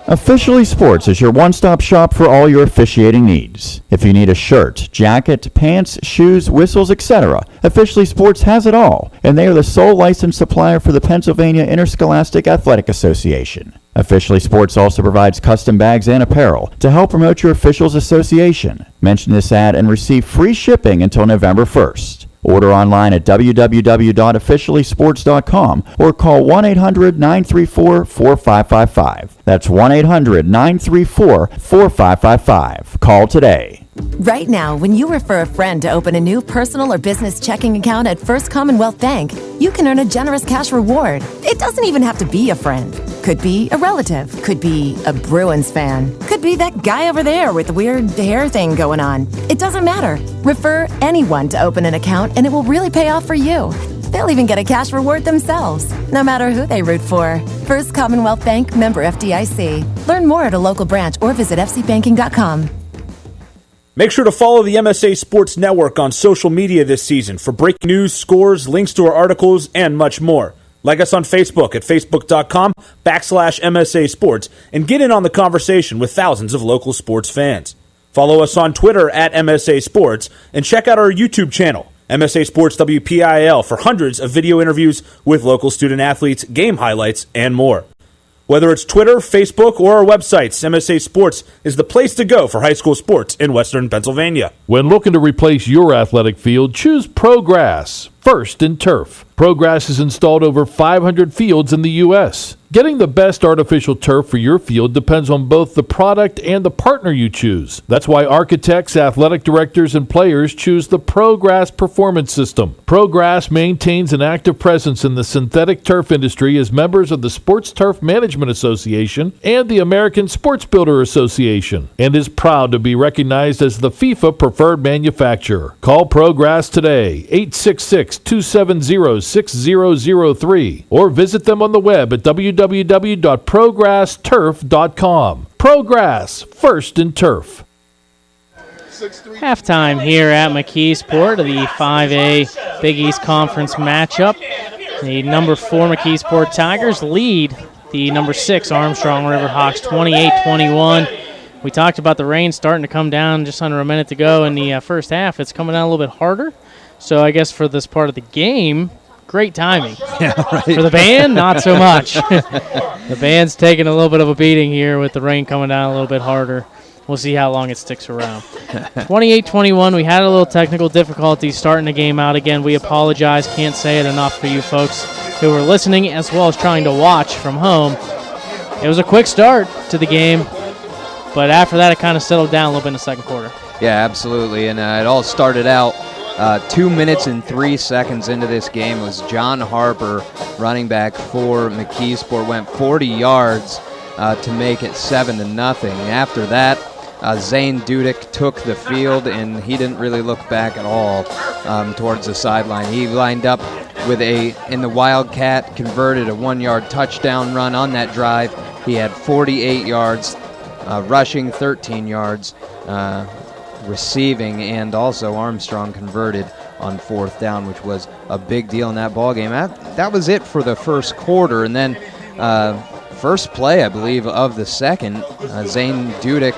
Officially Sports is your one-stop shop for all your officiating needs. If you need a shirt, jacket, pants, shoes, whistles, etc., Officially Sports has it all, and they are the sole licensed supplier for the Pennsylvania Interscholastic Athletic Association. Officially Sports also provides custom bags and apparel to help promote your officials association. Mention this ad and receive free shipping until November 1st. Order online at www.officiallysports.com or call 1-800-934-4555. That's 1-800-934-4555. Call today. Right now, when you refer a friend to open a new personal or business checking account at First Commonwealth Bank, you can earn a generous cash reward. It doesn't even have to be a friend. Could be a relative. Could be a Bruins fan. Could be that guy over there with the weird hair thing going on. It doesn't matter. Refer anyone to open an account and it will really pay off for you. They'll even get a cash reward themselves, no matter who they root for. First Commonwealth Bank, member FDIC. Learn more at a local branch or visit fcbanking.com. Make sure to follow the MSA Sports Network on social media this season for breaking news, scores, links to our articles, and much more. Like us on Facebook at facebook.com/MSA Sports and get in on the conversation with thousands of local sports fans. Follow us on Twitter at MSA Sports and check out our YouTube channel, MSA Sports WPIAL, for hundreds of video interviews with local student athletes, game highlights, and more. Whether it's Twitter, Facebook, or our websites, MSA Sports is the place to go for high school sports in Western Pennsylvania. When looking to replace your athletic field, choose ProGrass, first in turf. ProGrass has installed over 500 fields in the U.S. Getting the best artificial turf for your field depends on both the product and the partner you choose. That's why architects, athletic directors, and players choose the ProGrass Performance System. ProGrass maintains an active presence in the synthetic turf industry as members of the Sports Turf Management Association and the American Sports Builder Association, and is proud to be recognized as the FIFA preferred manufacturer. Call ProGrass today, 866-270-6003, or visit them on the web at www.progressturf.com. ProGrass, first in turf. Halftime here at McKeesport of the 5A Big East Conference matchup. The number 4 McKeesport Tigers lead the number 6 Armstrong Riverhawks 28-21. We talked about the rain starting to come down just under a minute to go in the first half. It's coming down a little bit harder. So I guess for this part of the game, great timing. Yeah, right. For the band, not so much. The band's taking a little bit of a beating here with the rain coming down a little bit harder. We'll see how long it sticks around. 28-21, we had a little technical difficulty starting the game out again. We apologize. Can't say it enough for you folks who were listening as well as trying to watch from home. It was a quick start to the game, but after that it kind of settled down a little bit in the second quarter. Yeah, absolutely, and it all started out 2 minutes and 3 seconds into this game. It was John Harper, running back for McKeesport, went 40 yards to make it 7-0. After that, Zane Dudek took the field, and he didn't really look back at all towards the sideline. He lined up with in the Wildcat, converted a 1-yard touchdown run on that drive. He had 48 yards rushing, 13 yards receiving, and also Armstrong converted on 4th down, which was a big deal in that ball game. That was it for the first quarter, and then first play, I believe, of the second, Zane Dudek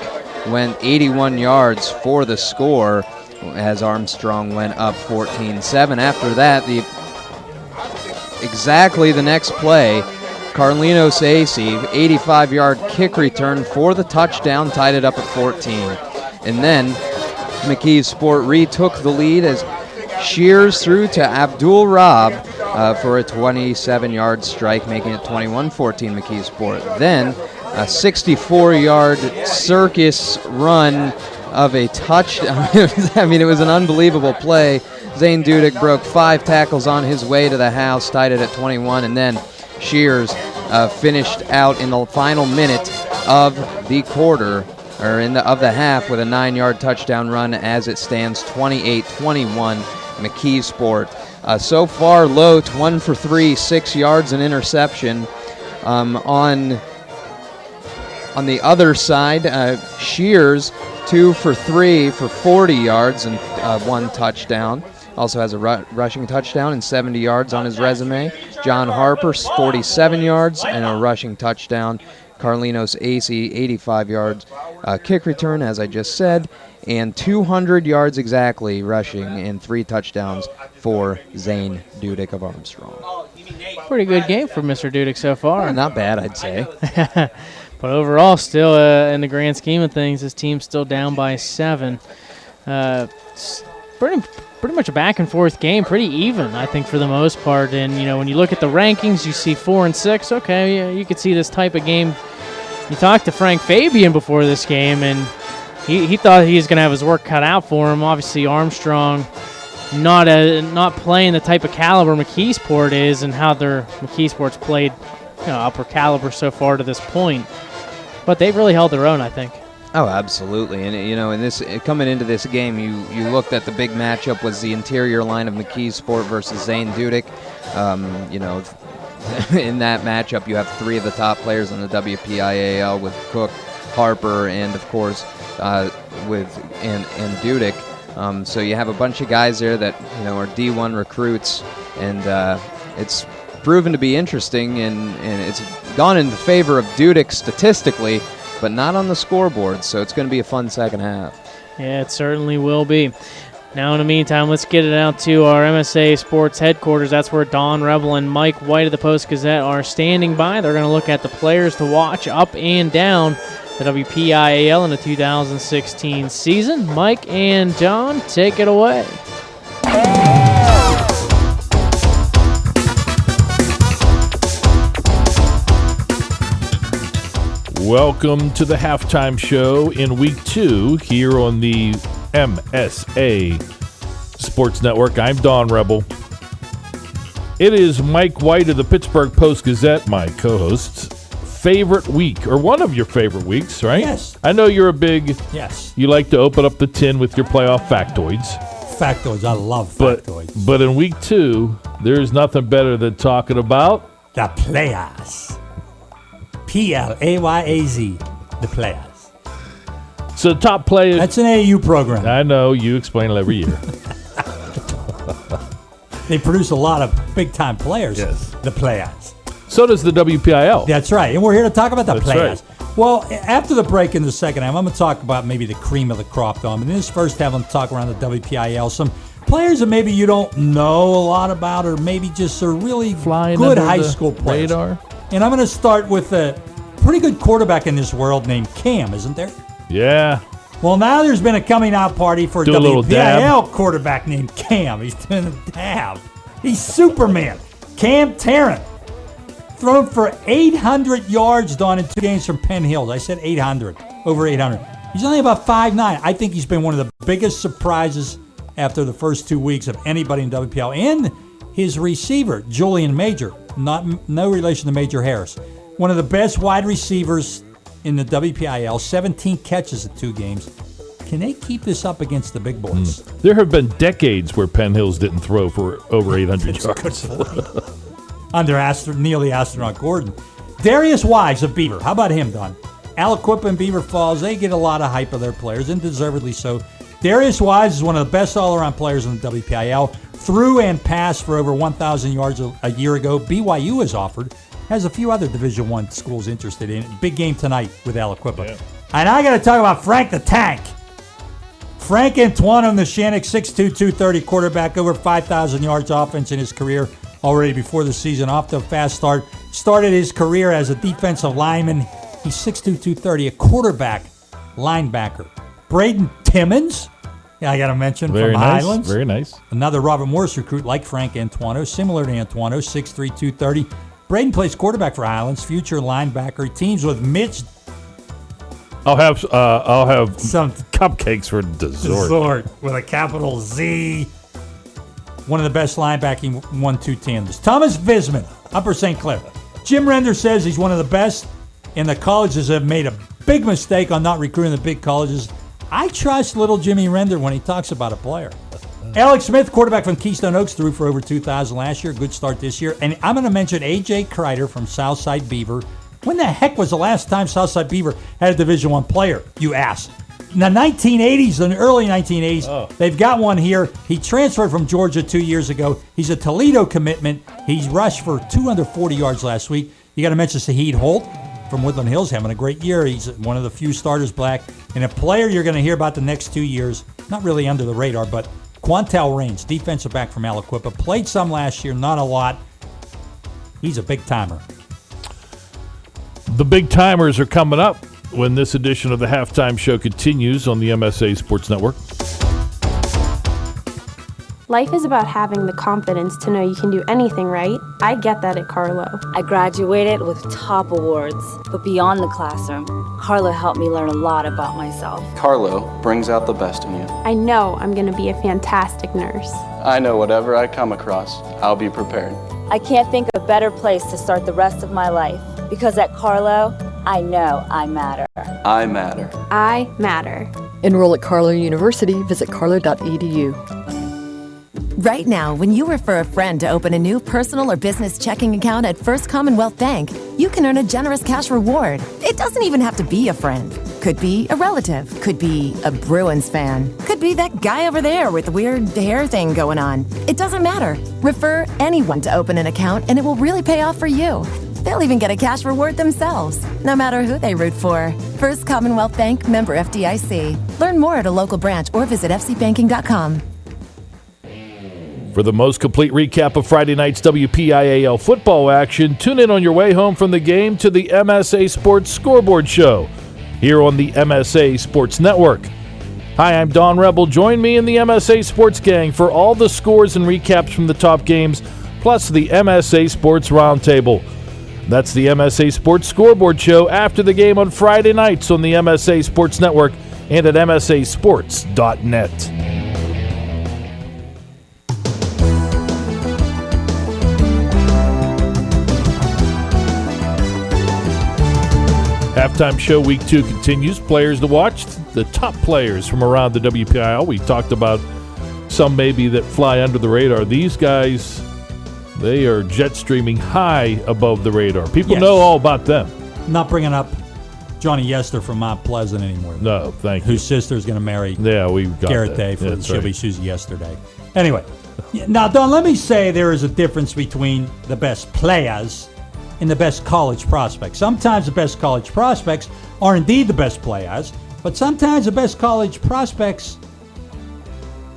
went 81 yards for the score as Armstrong went up 14-7. After that, exactly the next play, Carlinos Acey, 85-yard kick return for the touchdown, tied it up at 14. And then McKeesport retook the lead as Shears threw to Abdul Rob for a 27-yard strike, making it 21-14 McKeesport. Then a 64-yard circus run of a touchdown. I mean, it was an unbelievable play. Zane Dudek broke 5 tackles on his way to the house, tied it at 21, and then Shears finished out in the final minute of the quarter, or of the half, with a 9-yard touchdown run as it stands 28-21 McKeesport. So far, Lote 1 for 3, 6 yards, an interception. On the other side, Shears 2 for 3 for 40 yards and 1 touchdown. Also has a rushing touchdown and 70 yards on his resume. John Harper, 47 yards and a rushing touchdown. Carlinos Acey, 85 yards kick return, as I just said, and 200 yards exactly rushing and 3 touchdowns for Zane Dudek of Armstrong. Pretty good game for Mr. Dudek so far. Not bad, I'd say. But overall, still in the grand scheme of things, his team's still down by 7. Pretty much a back-and-forth game, pretty even, I think, for the most part. And, you know, when you look at the rankings, you see 4 and 6. Okay, yeah, you could see this type of game. You talked to Frank Fabian before this game, and he thought he was going to have his work cut out for him. Obviously, Armstrong not playing the type of caliber McKeesport is, and how their McKeesport's played, upper caliber so far to this point. But they've really held their own, I think. Oh, absolutely. And, in this coming into this game, you looked at the big matchup was the interior line of McKeesport versus Zane Dudek. In that matchup, you have 3 of the top players on the WPIAL with Cook, Harper, and, of course, with Dudek. So you have a bunch of guys there that, are D1 recruits, and it's proven to be interesting, and it's gone in the favor of Dudek statistically, but not on the scoreboard, so it's going to be a fun second half. Yeah, it certainly will be. Now, in the meantime, let's get it out to our MSA Sports headquarters. That's where Don Rebel and Mike White of the Post-Gazette are standing by. They're going to look at the players to watch up and down the WPIAL in the 2016 season. Mike and Don, take it away. Welcome to the halftime show in week 2 here on the MSA Sports Network. I'm Don Rebel. It is Mike White of the Pittsburgh Post-Gazette, my co-host's favorite week, or one of your favorite weeks, right? Yes. I know you're a big... Yes. You like to open up the tin with your playoff factoids. Factoids. I love factoids. But in week 2, there's nothing better than talking about... the players. P-L-A-Y-A-Z. The players. So top players... That's an AAU program. I know. You explain it every year. They produce a lot of big-time players. Yes. The players. So does the WPIAL. That's right. And we're here to talk about the That's players. right. Well, after the break in the second half, I'm going to talk about maybe the cream of the crop, though. In this first half, I'm going to talk around the WPIAL. Some players that maybe you don't know a lot about, or maybe just are really flying good under high the school players. radar. And I'm going to start with a pretty good quarterback in this world named Cam, isn't there? Yeah. Well, now there's been a coming out party for a Do a little WPIAL quarterback named Cam. He's doing a dab. He's Superman. Cam Tarrant. Thrown for 800 yards, Don, in 2 games from Penn Hills. I said 800. Over 800. He's only about 5'9". I think he's been one of the biggest surprises after the first 2 weeks of anybody in WPIAL. And his receiver, Julian Major. No relation to Major Harris. One of the best wide receivers in the WPIAL. 17 catches in 2 games. Can they keep this up against the big boys? There have been decades where Penn Hills didn't throw for over 800 yards. Under Neil the Astronaut Gordon. Darius Wise of Beaver. How about him, Don? Aliquippa and Beaver Falls, they get a lot of hype of their players, and deservedly so. Darius Wise is one of the best all-around players in the WPIAL. Threw and passed for over 1,000 yards a year ago. BYU has offered. Has a few other Division I schools interested in it. Big game tonight with Aliquippa. Yeah. And I got to talk about Frank the Tank. Frank Antoine the Shannock, 6'2", 230 quarterback, over 5,000 yards offense in his career already before the season. Off to a fast start. Started his career as a defensive lineman. He's 6'2", 230, a quarterback, linebacker. Braden Timmons, I got to mention, Very from nice. Highlands. Very nice. Another Robert Morris recruit like Frank Antuano, similar to Antuano, 6'3", 230. Braden plays quarterback for Highlands, future linebacker. He teams with Mitch. I'll have some cupcakes for dessert. With a capital Z. One of the best linebacking 1-2 tandems. Thomas Visman, Upper St. Clair. Jim Render says he's one of the best, and the colleges have made a big mistake on not recruiting the big colleges. I trust little Jimmy Render when he talks about a player. Alex Smith, quarterback from Keystone Oaks, threw for over 2,000 last year. Good start this year. And I'm going to mention A.J. Kreider from Southside Beaver. When the heck was the last time Southside Beaver had a Division I player, you ask? In the 1980s, in the early 1980s, They've got one here. He transferred from Georgia 2 years ago. He's a Toledo commitment. He's rushed for 240 yards last week. You got to mention Saheed Holt from Woodland Hills, having a great year. He's one of the few starters black. And a player you're going to hear about the next 2 years, not really under the radar, but Quantel Raines, defensive back from Aliquippa. Played some last year, not a lot. He's a big-timer. The big timers are coming up when this edition of the halftime show continues on the MSA Sports Network. Life is about having the confidence to know you can do anything right. I get that at Carlo. I graduated with top awards, but beyond the classroom, Carlo helped me learn a lot about myself. Carlo brings out the best in you. I know I'm going to be a fantastic nurse. I know whatever I come across, I'll be prepared. I can't think of a better place to start the rest of my life, because at Carlo, I know I matter. I matter. I matter. Enroll at Carlo University. Visit carlo.edu. Right now, when you refer a friend to open a new personal or business checking account at First Commonwealth Bank, you can earn a generous cash reward. It doesn't even have to be a friend. Could be a relative. Could be a Bruins fan. Could be that guy over there with the weird hair thing going on. It doesn't matter. Refer anyone to open an account and it will really pay off for you. They'll even get a cash reward themselves, no matter who they root for. First Commonwealth Bank, member FDIC. Learn more at a local branch or visit fcbanking.com. For the most complete recap of Friday night's WPIAL football action, tune in on your way home from the game to the MSA Sports Scoreboard Show here on the MSA Sports Network. Hi, I'm Don Rebel. Join me in the MSA Sports Gang for all the scores and recaps from the top games, plus the MSA Sports Roundtable. That's the MSA Sports Scoreboard Show after the game on Friday nights on the MSA Sports Network and at msasports.net. Halftime show week 2 continues. Players to watch, the top players from around the WPIAL. We talked about some maybe that fly under the radar. These guys, they are jet streaming high above the radar. People know all about them. Not bringing up Johnny Yester from Mount Pleasant anymore. No, thank you. Whose sister's going to marry we've got Garrett Day. She'll be Susie yesterday. Anyway, now, Don, let me say there is a difference between the best players and the best college prospects. Sometimes the best college prospects are indeed the best players, but sometimes the best college prospects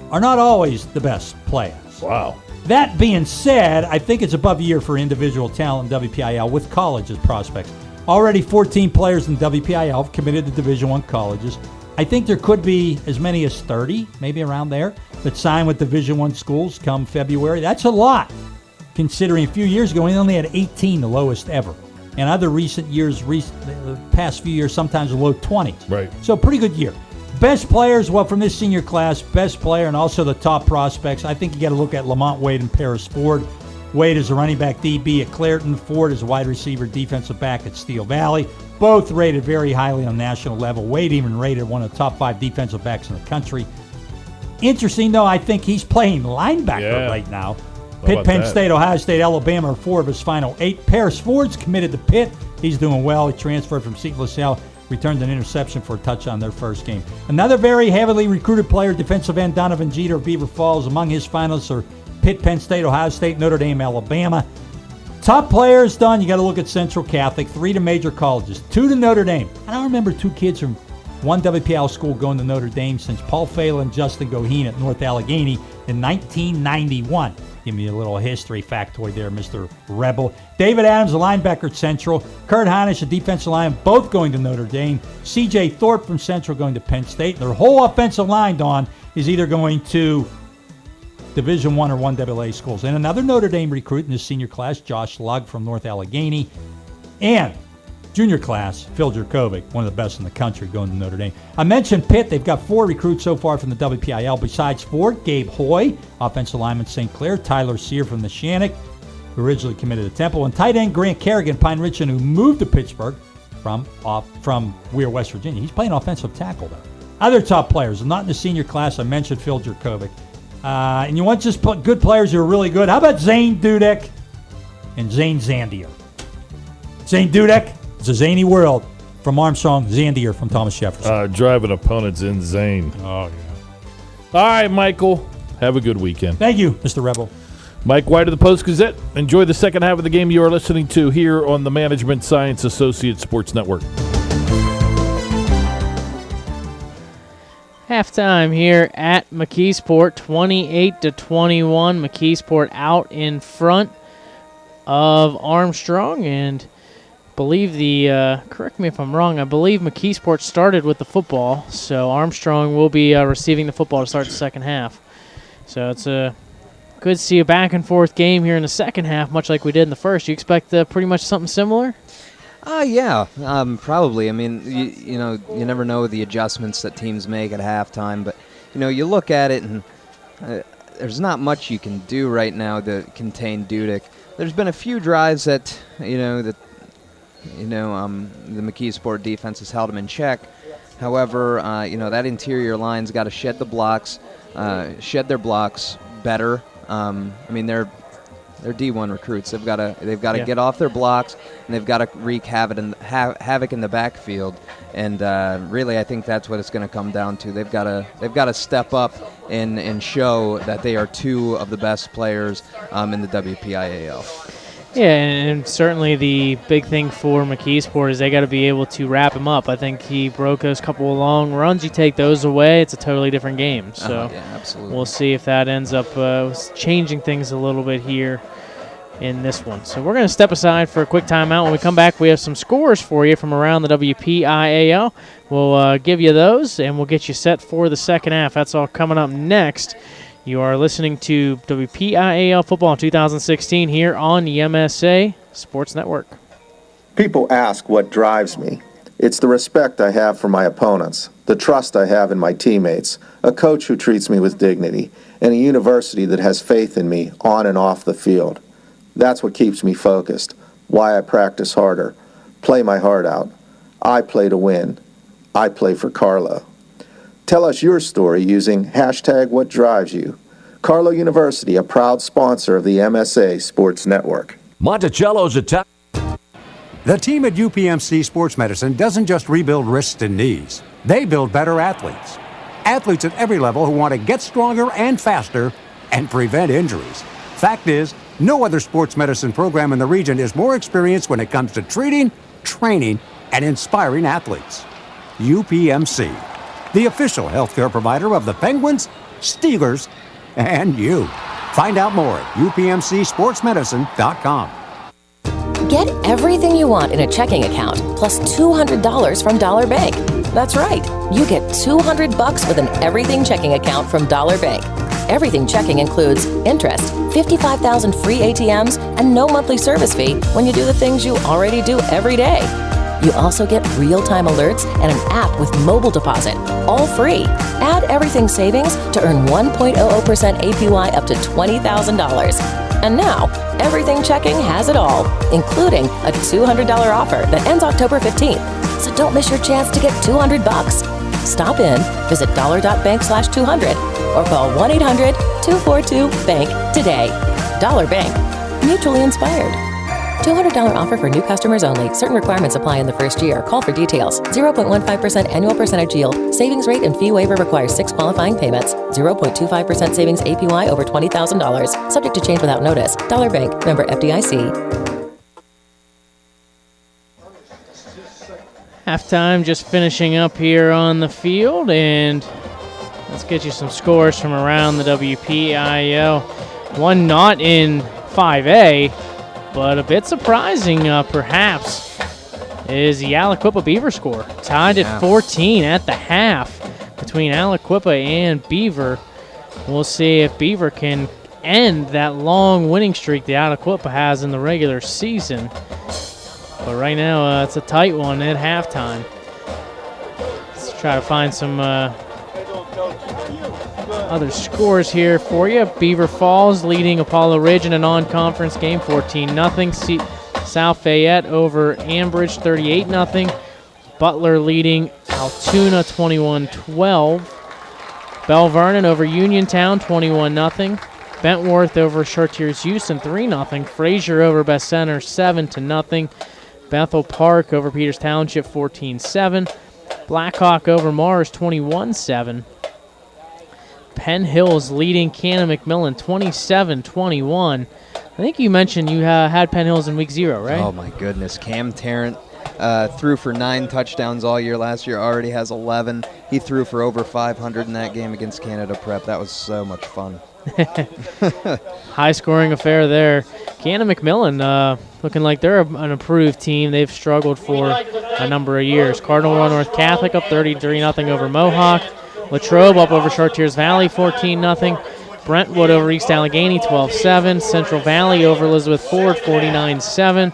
are not always the best players. Wow. That being said, I think it's above year for individual talent in WPIAL with college as prospects. Already 14 players in WPIAL have committed to Division I colleges. I think there could be as many as 30, maybe around there, that sign with Division I schools come February. That's a lot, considering a few years ago we only had 18, the lowest ever. And other recent years, the past few years, sometimes the low 20s. Right. So pretty good year. Best players, well, from this senior class, best player and also the top prospects, I think you got to look at Lamont Wade and Paris Ford. Wade is a running back DB at Clairton. Ford is a wide receiver defensive back at Steel Valley. Both rated very highly on national level. Wade even rated one of the top 5 defensive backs in the country. Interesting, though, I think he's playing linebacker right now. Pitt, Penn State, Ohio State, Alabama are 4 of his final 8. Paris Ford's committed to Pitt. He's doing well. He transferred from Seton LaSalle, returned an interception for a touchdown their first game. Another very heavily recruited player, defensive end Donovan Jeter of Beaver Falls. Among his finalists are Pitt, Penn State, Ohio State, Notre Dame, Alabama. Top players done, you got to look at Central Catholic, 3 to major colleges, 2 to Notre Dame. I don't remember 2 kids from one WPIAL school going to Notre Dame since Paul Phelan and Justin Goheen at North Allegheny in 1991. Give me a little history factoid there, Mr. Rebel. David Adams, a linebacker at Central. Kurt Heinisch, a defensive lineman, both going to Notre Dame. C.J. Thorpe from Central going to Penn State. Their whole offensive line, Don, is either going to Division I or 1AA schools. And another Notre Dame recruit in this senior class, Josh Lugg from North Allegheny. And junior class, Phil Jerkovic, one of the best in the country, going to Notre Dame. I mentioned Pitt. They've got 4 recruits so far from the WPIAL. Besides Ford, Gabe Hoy, offensive lineman St. Clair, Tyler Sear from the Shannock, who originally committed to Temple, and tight end Grant Kerrigan, Pine Ridge, who moved to Pittsburgh from Weir, West Virginia. He's playing offensive tackle, though. Other top players, not in the senior class, I mentioned Phil Jerkovic. And you want just good players who are really good. How about Zane Dudek and Zane Zandier? Zane Dudek, it's a zany world from Armstrong, Zandier from Thomas Jefferson. Driving opponents insane. Oh, yeah. All right, Michael. Have a good weekend. Thank you, Mr. Rebel. Mike White of the Post-Gazette. Enjoy the second half of the game you are listening to here on the Management Science Associates Sports Network. Halftime here at McKeesport, 28-21. McKeesport out in front of Armstrong, and believe correct me if I'm wrong, I believe McKeesport started with the football, so Armstrong will be receiving the football to start the second half. So it's good to see a back and forth game here in the second half, much like we did in the first. You expect pretty much something similar? Yeah, probably. I mean, you know, you never know the adjustments that teams make at halftime, but, you know, you look at it and there's not much you can do right now to contain Dudek. There's been a few drives that, the McKeesport defense has held him in check. However, that interior line's got to shed their blocks better. They're D1 recruits. They've got to get off their blocks, and they've got to wreak havoc in the backfield. And really, I think that's what it's going to come down to. They've got to step up and show that they are 2 of the best players in the WPIAL. Yeah, and certainly the big thing for McKeesport is they got to be able to wrap him up. I think he broke those couple of long runs. You take those away, it's a totally different game. So absolutely. We'll see if that ends up changing things a little bit here in this one. So we're going to step aside for a quick timeout. When we come back, we have some scores for you from around the WPIAL. We'll give you those, and we'll get you set for the second half. That's all coming up next. You are listening to WPIAL Football 2016 here on the MSA Sports Network. People ask what drives me. It's the respect I have for my opponents, the trust I have in my teammates, a coach who treats me with dignity, and a university that has faith in me on and off the field. That's what keeps me focused, why I practice harder, play my heart out. I play to win. I play for Carlo. Tell us your story using #WhatDriveYou. Carlo University, a proud sponsor of the MSA Sports Network. Monticello's attack. The team at UPMC Sports Medicine doesn't just rebuild wrists and knees. They build better athletes. Athletes at every level who want to get stronger and faster and prevent injuries. Fact is, no other sports medicine program in the region is more experienced when it comes to treating, training, and inspiring athletes. UPMC, the official healthcare provider of the Penguins, Steelers, and you. Find out more at upmcsportsmedicine.com. Get everything you want in a checking account, plus $200 from Dollar Bank. That's right. You get $200 with an everything checking account from Dollar Bank. Everything checking includes interest, 55,000 free ATMs, and no monthly service fee when you do the things you already do every day. You also get real-time alerts and an app with mobile deposit, all free. Add everything savings to earn 1.00% APY up to $20,000. And now, Everything Checking has it all, including a $200 offer that ends October 15th. So don't miss your chance to get $200. Stop in, visit dollar.bank/200, or call 1-800-242-BANK today. Dollar Bank, mutually inspired. $200 offer for new customers only. Certain requirements apply in the first year. Call for details. 0.15% annual percentage yield. Savings rate and fee waiver requires 6 qualifying payments. 0.25% savings APY over $20,000. Subject to change without notice. Dollar Bank, member FDIC. Halftime just finishing up here on the field, and let's get you some scores from around the WPIAL. One not in 5A, but a bit surprising, perhaps, is the Aliquippa Beaver score. Tied at 14 at the half between Aliquippa and Beaver. We'll see if Beaver can end that long winning streak that Aliquippa has in the regular season. But right now, it's a tight one at halftime. Let's try to find some other scores here for you. Beaver Falls leading Apollo Ridge in a non-conference game, 14-0. South Fayette over Ambridge, 38-0. Butler leading Altoona, 21-12. Bell Vernon over Uniontown, 21-0. Bentworth over Chartiers Houston, 3-0. Fraser over Best Center, 7-0. Bethel Park over Peters Township, 14-7. Blackhawk over Mars, 21-7. Penn Hills leading Cannon McMillan, 27-21. I think you mentioned you had Penn Hills in week 0, right? Oh, my goodness. Cam Tarrant threw for 9 touchdowns all year last year, already has 11. He threw for over 500 in that game against Canada Prep. That was so much fun. High-scoring affair there. Cannon McMillan looking like they're an improved team. They've struggled for a number of years. Cardinal Run North Catholic up 33-0 over Mohawk. Latrobe up over Chartiers Valley, 14-0. Brentwood over East Allegheny, 12-7. Central Valley over Elizabeth Ford, 49-7.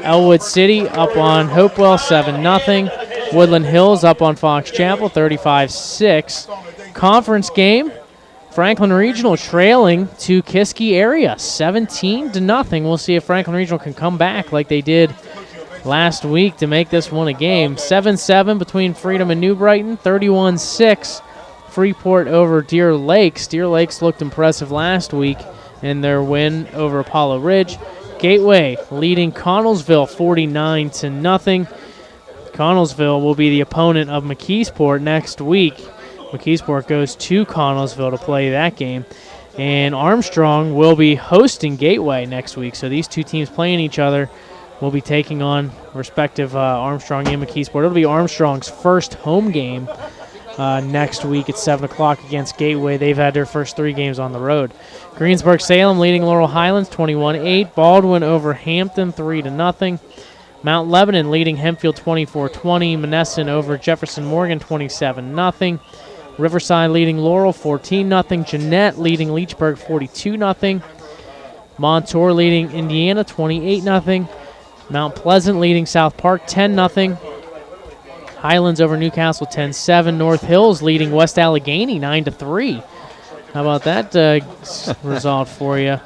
Elwood City up on Hopewell, 7-0. Woodland Hills up on Fox Chapel, 35-6. Conference game, Franklin Regional trailing to Kiski area, 17-0. We'll see if Franklin Regional can come back like they did last week to make this one a game. 7-7 between Freedom and New Brighton, 31-6. Freeport over Deer Lakes. Deer Lakes looked impressive last week in their win over Apollo Ridge. Gateway leading Connellsville 49-0. Connellsville will be the opponent of McKeesport next week. McKeesport goes to Connellsville to play that game. And Armstrong will be hosting Gateway next week. So these two teams playing each other will be taking on respective Armstrong and McKeesport. It'll be Armstrong's first home game next week at 7 o'clock against Gateway. They've had their first 3 games on the road. Greensburg-Salem leading Laurel Highlands 21-8. Baldwin over Hampton 3-0. Mount Lebanon leading Hempfield 24-20. Monessen over Jefferson Morgan 27-0. Riverside leading Laurel 14-0. Jeanette leading Leechburg 42-0. Montour leading Indiana 28-0. Mount Pleasant leading South Park 10-0. Highlands over Newcastle 10-7. North Hills leading West Allegheny 9-3. How about that result for you?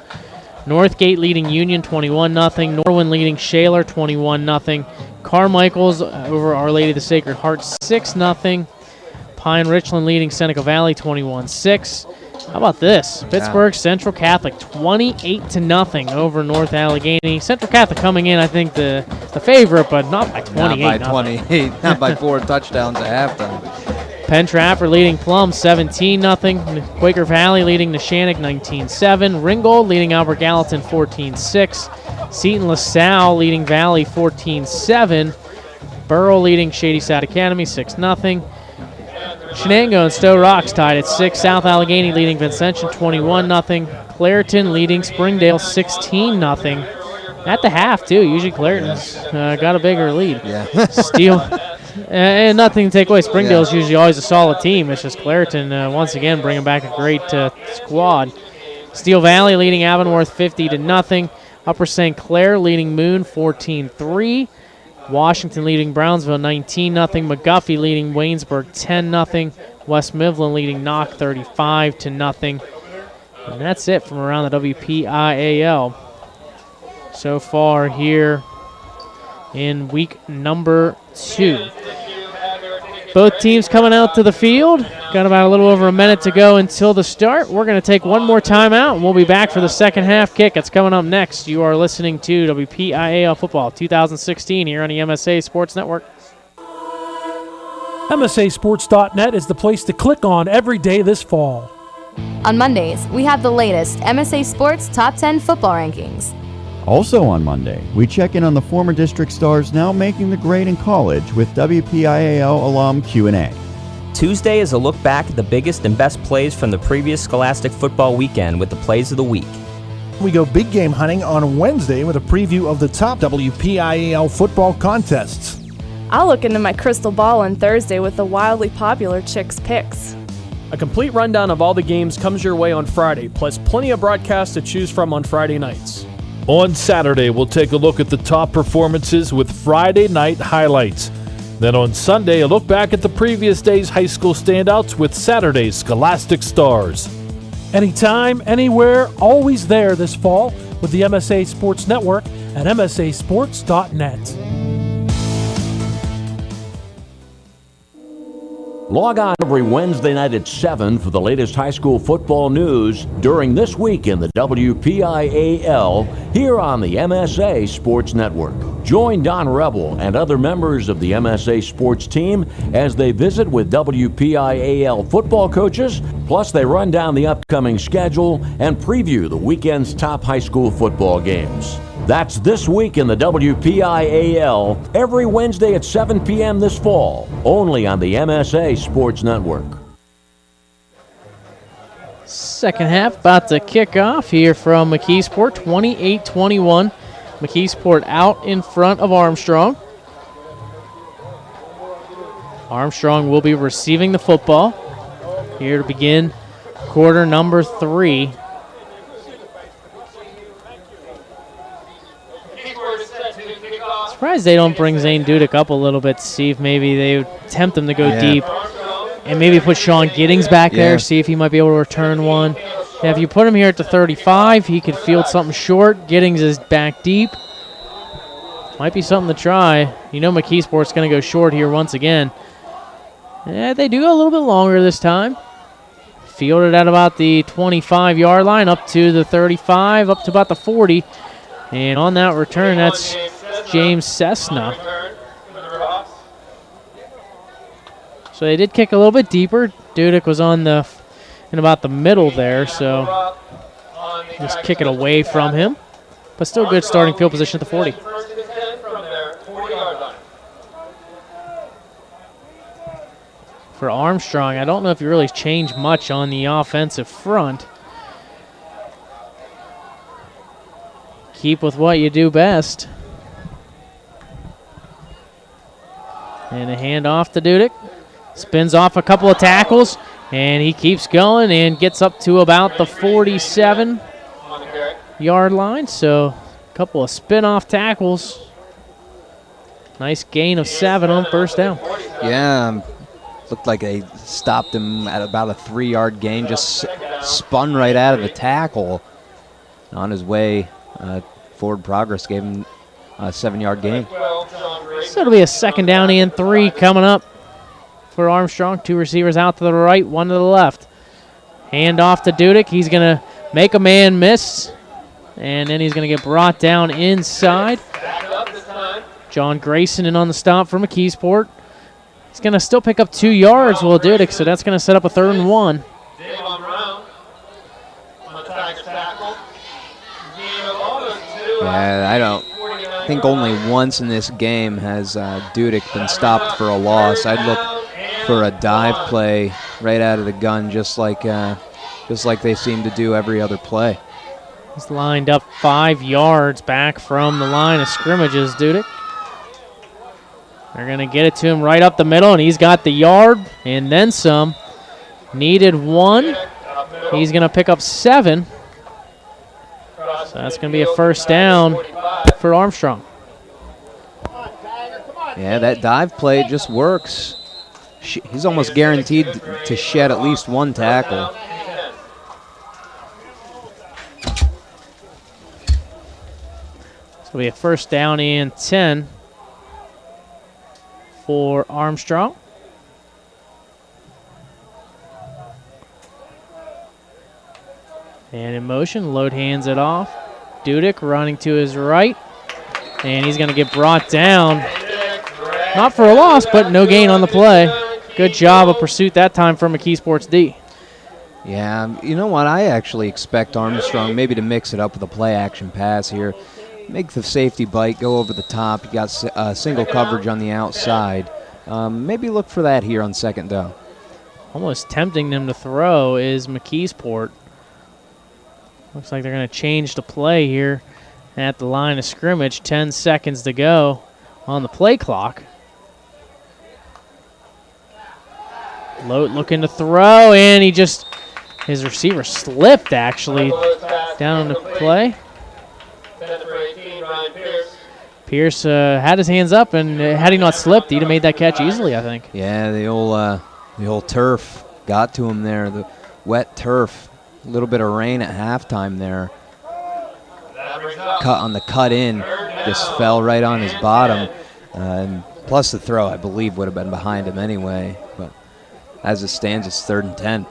Northgate leading Union 21-0. Norwin leading Shaler 21-0. Carmichael's over Our Lady of the Sacred Heart 6-0. Pine Richland leading Seneca Valley 21-6. How about this? Pittsburgh Central Catholic 28-0 over North Allegheny. Central Catholic coming in, I think, the favorite, but not by 28. Not by 28. Not by 4 touchdowns at halftime. Penn Trafford leading Plum 17-0. Quaker Valley leading Neshannock 19-7. Ringgold leading Albert Gallatin 14-6. Seton LaSalle leading Valley 14-7. Burrow leading Shady Side Academy 6-0. Shenango and Stowe Rocks tied at 6. South Allegheny leading Vincentian 21-0. Clareton leading Springdale 16-0. At the half, too. Usually Clareton's got a bigger lead. Yeah. Steele. And nothing to take away. Springdale's usually always a solid team. It's just Clareton, once again, bringing back a great squad. Steel Valley leading Avonworth 50-0. Upper St. Clair leading Moon 14-3. Washington leading Brownsville 19-0. McGuffey leading Waynesburg 10-0. West Mifflin leading Knock 35-0. And that's it from around the WPIAL so far here in week number 2. Both teams coming out to the field. Got about a little over a minute to go until the start. We're going to take one more timeout, and we'll be back for the second half kick. It's coming up next. You are listening to WPIAL Football 2016 here on the MSA Sports Network. MSASports.net is the place to click on every day this fall. On Mondays, we have the latest MSA Sports Top 10 football rankings. Also on Monday, we check in on the former district stars now making the grade in college with WPIAL alum Q&A. Tuesday is a look back at the biggest and best plays from the previous Scholastic football weekend with the plays of the week. We go big game hunting on Wednesday with a preview of the top WPIAL football contests. I'll look into my crystal ball on Thursday with the wildly popular Chicks Picks. A complete rundown of all the games comes your way on Friday, plus plenty of broadcasts to choose from on Friday nights. On Saturday, we'll take a look at the top performances with Friday night highlights. Then on Sunday, a look back at the previous day's high school standouts with Saturday's Scholastic Stars. Anytime, anywhere, always there this fall with the MSA Sports Network at MSASports.net. Log on every Wednesday night at 7 for the latest high school football news during this week in the WPIAL here on the MSA Sports Network. Join Don Rebel and other members of the MSA Sports team as they visit with WPIAL football coaches, plus they run down the upcoming schedule and preview the weekend's top high school football games. That's this week in the WPIAL, every Wednesday at 7 p.m. this fall, only on the MSA Sports Network. Second half about to kick off here from McKeesport, 28-21. McKeesport out in front of Armstrong. Armstrong will be receiving the football here to begin quarter number 3. Surprised they don't bring Zane Dudek up a little bit to see if maybe they would tempt him to go deep. And maybe put Sean Giddings back there, see if he might be able to return one. Now, if you put him here at the 35, he could field something short. Giddings is back deep. Might be something to try. You know McKeesport's going to go short here once again. Yeah, they do go a little bit longer this time. Fielded at about the 25-yard line, up to the 35, up to about the 40. And on that return, that's James Cessna. So they did kick a little bit deeper. Dudek was in about the middle there, so just kick it away from him. But still good starting field position at the 40. For Armstrong, I don't know if you really changed much on the offensive front. Keep with what you do best. And a handoff to Dudek. Spins off a couple of tackles, and he keeps going and gets up to about the 47-yard line. So a couple of spin-off tackles Nice gain of 7 on first down. Yeah, looked like they stopped him at about a 3-yard gain, just spun right out of the tackle. On his way, forward progress gave him a 7-yard gain. So it'll be a 2nd down and 3 coming up for Armstrong. 2 receivers out to the right, 1 to the left. Hand off to Dudek. He's going to make a man miss, and then he's going to get brought down inside. John Grayson in on the stop for McKeesport. He's going to still pick up 2 yards, Will Dudek, so that's going to set up a 3rd and 1. Yeah, I think only once in this game has Dudek been stopped for a loss. I'd look for a dive play right out of the gun, just like they seem to do every other play. He's lined up 5 yards back from the line of scrimmages, Dudek. They're going to get it to him right up the middle, and he's got the yard and then some. Needed 1. He's going to pick up 7. So that's going to be a 1st down for Armstrong. Yeah, that dive play just works. He's almost guaranteed to shed at least 1 tackle. This will be a 1st down and 10 for Armstrong. And in motion, Load hands it off. Dudek running to his right. And he's going to get brought down. Not for a loss, but no gain on the play. Good job of pursuit that time for McKeesport's D. Yeah, you know what? I actually expect Armstrong maybe to mix it up with a play-action pass here. Make the safety bite, go over the top. You got single coverage on the outside. Maybe look for that here on 2nd down. Almost tempting them to throw is McKeesport. Looks like they're going to change the play here at the line of scrimmage. 10 seconds to go on the play clock. Lote looking to throw, and his receiver slipped actually down the play. Pierce had his hands up, and had he not slipped, he'd have made that catch easily, I think. Yeah, the old turf got to him there, the wet turf. A little bit of rain at halftime there. Cut on the cut in, just fell right on his bottom. And plus the throw, I believe, would have been behind him anyway. But as it stands, it's 3rd and 10.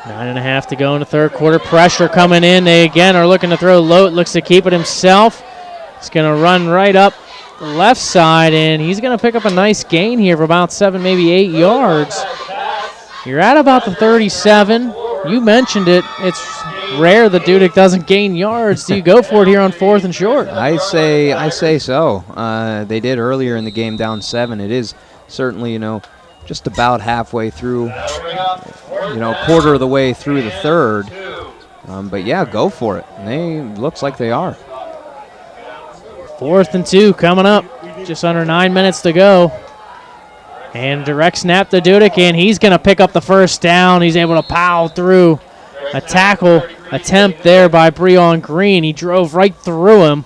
9.5 to go in the 3rd quarter. Pressure coming in. They again are looking to throw. Lote looks to keep it himself. He's going to run right up the left side, and he's going to pick up a nice gain here for about 7, maybe 8 yards. You're at about the 37. You mentioned it. It's rare that Dudek doesn't gain yards. Do you go for it here on 4th and short? I say so. They did earlier in the game down 7. It is certainly, just about halfway through, quarter of the way through the 3rd. But yeah, go for it. Looks like they are. 4th and 2 coming up. Just under 9 minutes to go. And direct snap to Dudek, and he's going to pick up the 1st down. He's able to pow through a tackle attempt there by Breon Green. He drove right through him,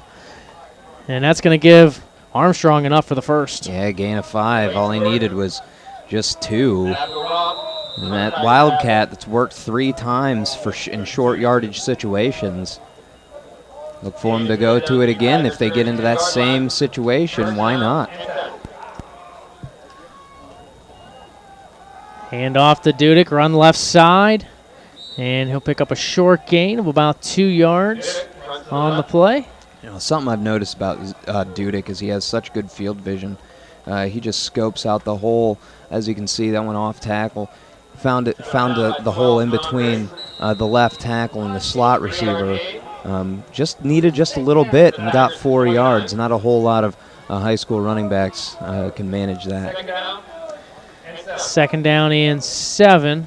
and that's going to give Armstrong enough for the 1st. Yeah, gain of 5. All he needed was just 2. And that Wildcat that's worked 3 times in short yardage situations. Look for him to go to it again. If they get into that same situation, why not? Hand off to Dudek, run left side, and he'll pick up a short gain of about 2 yards on the play. Something I've noticed about Dudek is he has such good field vision. He just scopes out the hole. As you can see, that one off tackle. Found the hole in between the left tackle and the slot receiver. Just needed just a little bit and got 4 yards. Not a whole lot of high school running backs can manage that. 2nd down and 7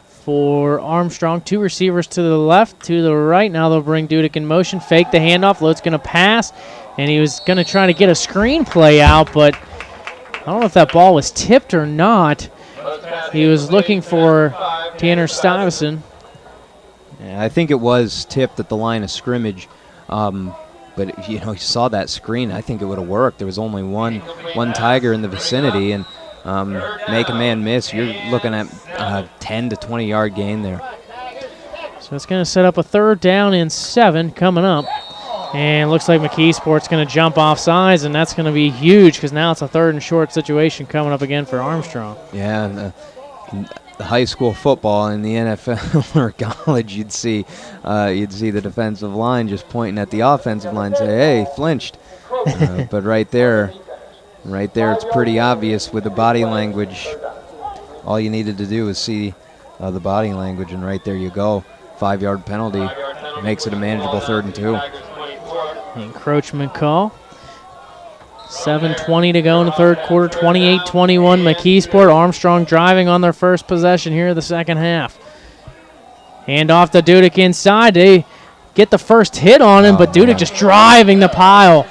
for Armstrong. 2 receivers to the left, 2 to the right. Now they'll bring Dudek in motion. Fake the handoff. Lote's going to pass, and he was going to try to get a screen play out, but I don't know if that ball was tipped or not. He was looking for Tanner Stuyvesant. Yeah, I think it was tipped at the line of scrimmage. But you saw that screen. I think it would have worked. There was only one Tiger in the vicinity, and make a man miss. You're looking at 10 to 20 yard gain there. So it's going to set up a 3rd down and 7 coming up. And looks like McKeesport's going to jump off sides, and that's going to be huge because now it's a 3rd and short situation coming up again for Armstrong. Yeah, and the high school football in the NFL or college, you'd see the defensive line just pointing at the offensive line and say, hey, flinched. But right there, it's pretty obvious with the body language. All you needed to do was see the body language, and right there you go. 5-yard penalty makes it a manageable 3rd and 2. Encroachment call. 7:20 to go in the 3rd quarter. 28-21 McKeesport. Armstrong driving on their first possession here of the second half. Hand off to Dudek inside. They get the first hit on him, but Dudek just driving the pile.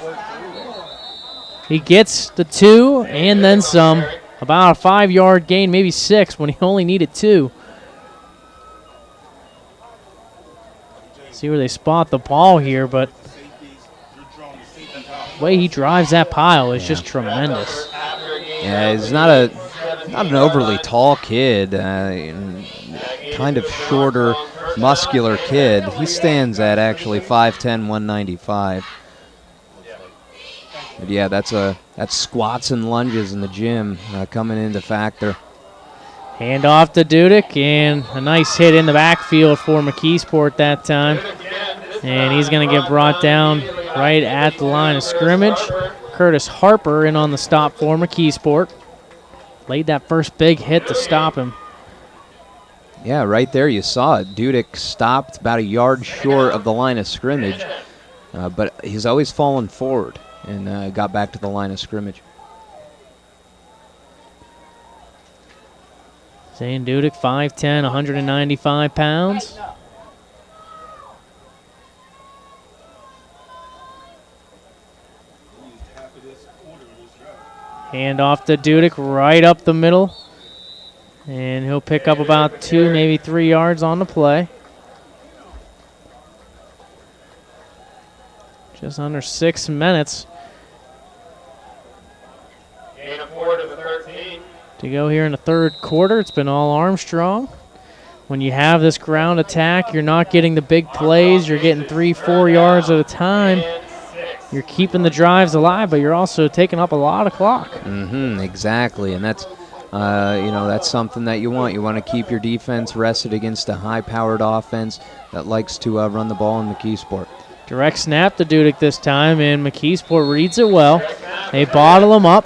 He gets the 2 and then some. About a 5-yard gain, maybe 6 when he only needed 2. See where they spot the ball here, but the way he drives that pile is just tremendous. Yeah, he's not an overly tall kid, kind of shorter, muscular kid. He stands at actually 5'10", 195. But yeah, that's squats and lunges in the gym coming into factor. Hand off to Dudek, and a nice hit in the backfield for McKeesport that time. And he's going to get brought down right at the line of scrimmage. Curtis Harper in on the stop for McKeesport. Laid that first big hit to stop him. Yeah, right there you saw it. Dudek stopped about a yard short of the line of scrimmage, but he's always fallen forward and got back to the line of scrimmage. Zane Dudek, 5'10", 195 pounds. Hand off to Dudek right up the middle. And he'll pick up about 2, maybe 3 yards on the play. Just under 6 minutes to go here in the 3rd quarter. It's been all Armstrong. When you have this ground attack, you're not getting the big plays. You're getting 3-4 yards at a time. You're keeping the drives alive, but you're also taking up a lot of clock. Exactly, and that's that's something that you want. You want to keep your defense rested against a high-powered offense that likes to run the ball in McKeesport. Direct snap to Dudek this time, and McKeesport reads it well. They bottle him up,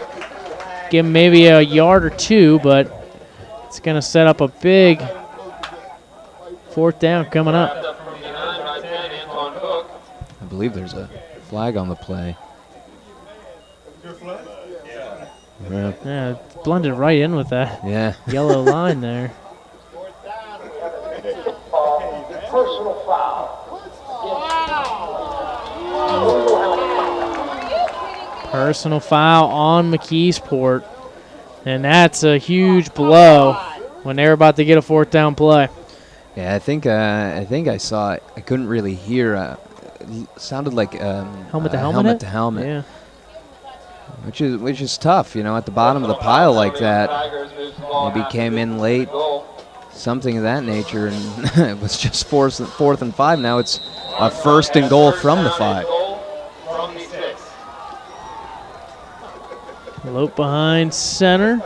give him maybe a yard or 2, but it's going to set up a big 4th down coming up. I believe there's a flag on the play. Yeah, blended right in with that yellow line there. Personal foul on McKeesport, and that's a huge blow when they're about to get a 4th down play. Yeah, I think I saw it. I couldn't really hear. It sounded like helmet to helmet to helmet. Yeah. Which is tough, at the bottom of the pile like that. Maybe came in late, something of that nature, and it was just 4th and 5. Now it's a 1st and goal from the 5. Lope behind center.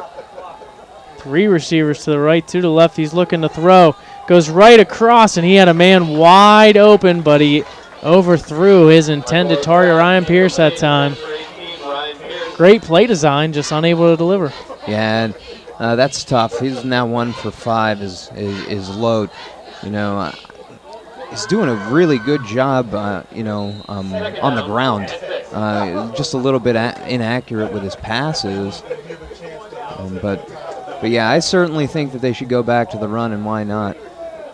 3 receivers to the right, 2 to the left. He's looking to throw. Goes right across, and he had a man wide open, but he overthrew his intended target, Ryan Pierce, that time. Great play design, just unable to deliver. Yeah, and that's tough. He's now 1 for 5 is Lote. He's doing a really good job, on the ground. Just a little bit inaccurate with his passes. But yeah, I certainly think that they should go back to the run, and why not?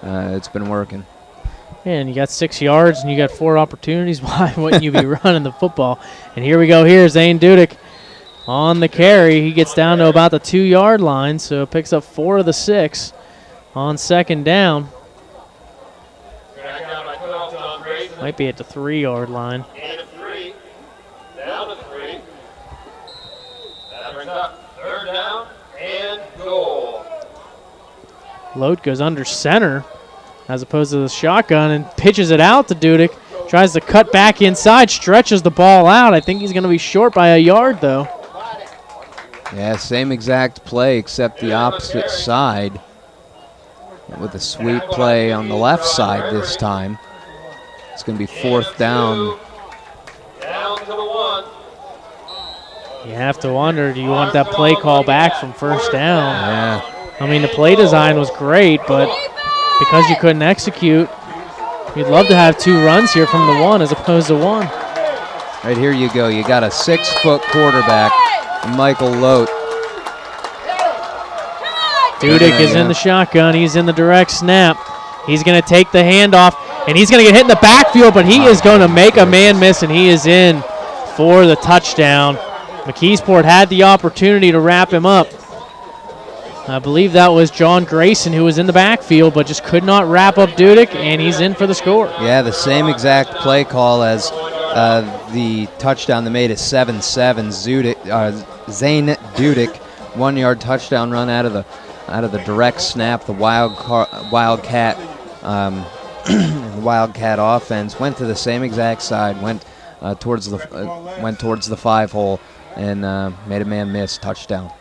It's been working. Yeah, and you got 6 yards, and you got 4 opportunities. Why wouldn't you be running the football? And here we go. Here's Zane Dudek on the carry. He gets down to about the 2-yard line, so picks up 4 of the 6 on 2nd down. Might be at the 3-yard line. Lote goes under center as opposed to the shotgun and pitches it out to Dudek. Tries to cut back inside, stretches the ball out. I think he's going to be short by a yard, though. Yeah, same exact play except the opposite side with a sweep play on the left side this time. It's going to be 4th down. Down to the 1. You have to wonder, do you want that play call back from 1st down? Yeah. I mean, the play design was great, but because you couldn't execute, you'd love to have 2 runs here from the 1 as opposed to 1. Right here you go. You got a 6-foot quarterback, Michael Lote. Dudek is in the shotgun. He's in the direct snap. He's going to take the handoff, and he's going to get hit in the backfield, but he is going to make a man miss, and he is in for the touchdown. McKeesport had the opportunity to wrap him up. I believe that was John Grayson who was in the backfield, but just could not wrap up Dudek, and he's in for the score. Yeah, the same exact play call as the touchdown they made at 7-7. Zane Dudek, 1-yard touchdown run out of the direct snap. The Wildcat Wildcat offense went to the same exact side, went towards the 5-hole, and made a man miss. Touchdown.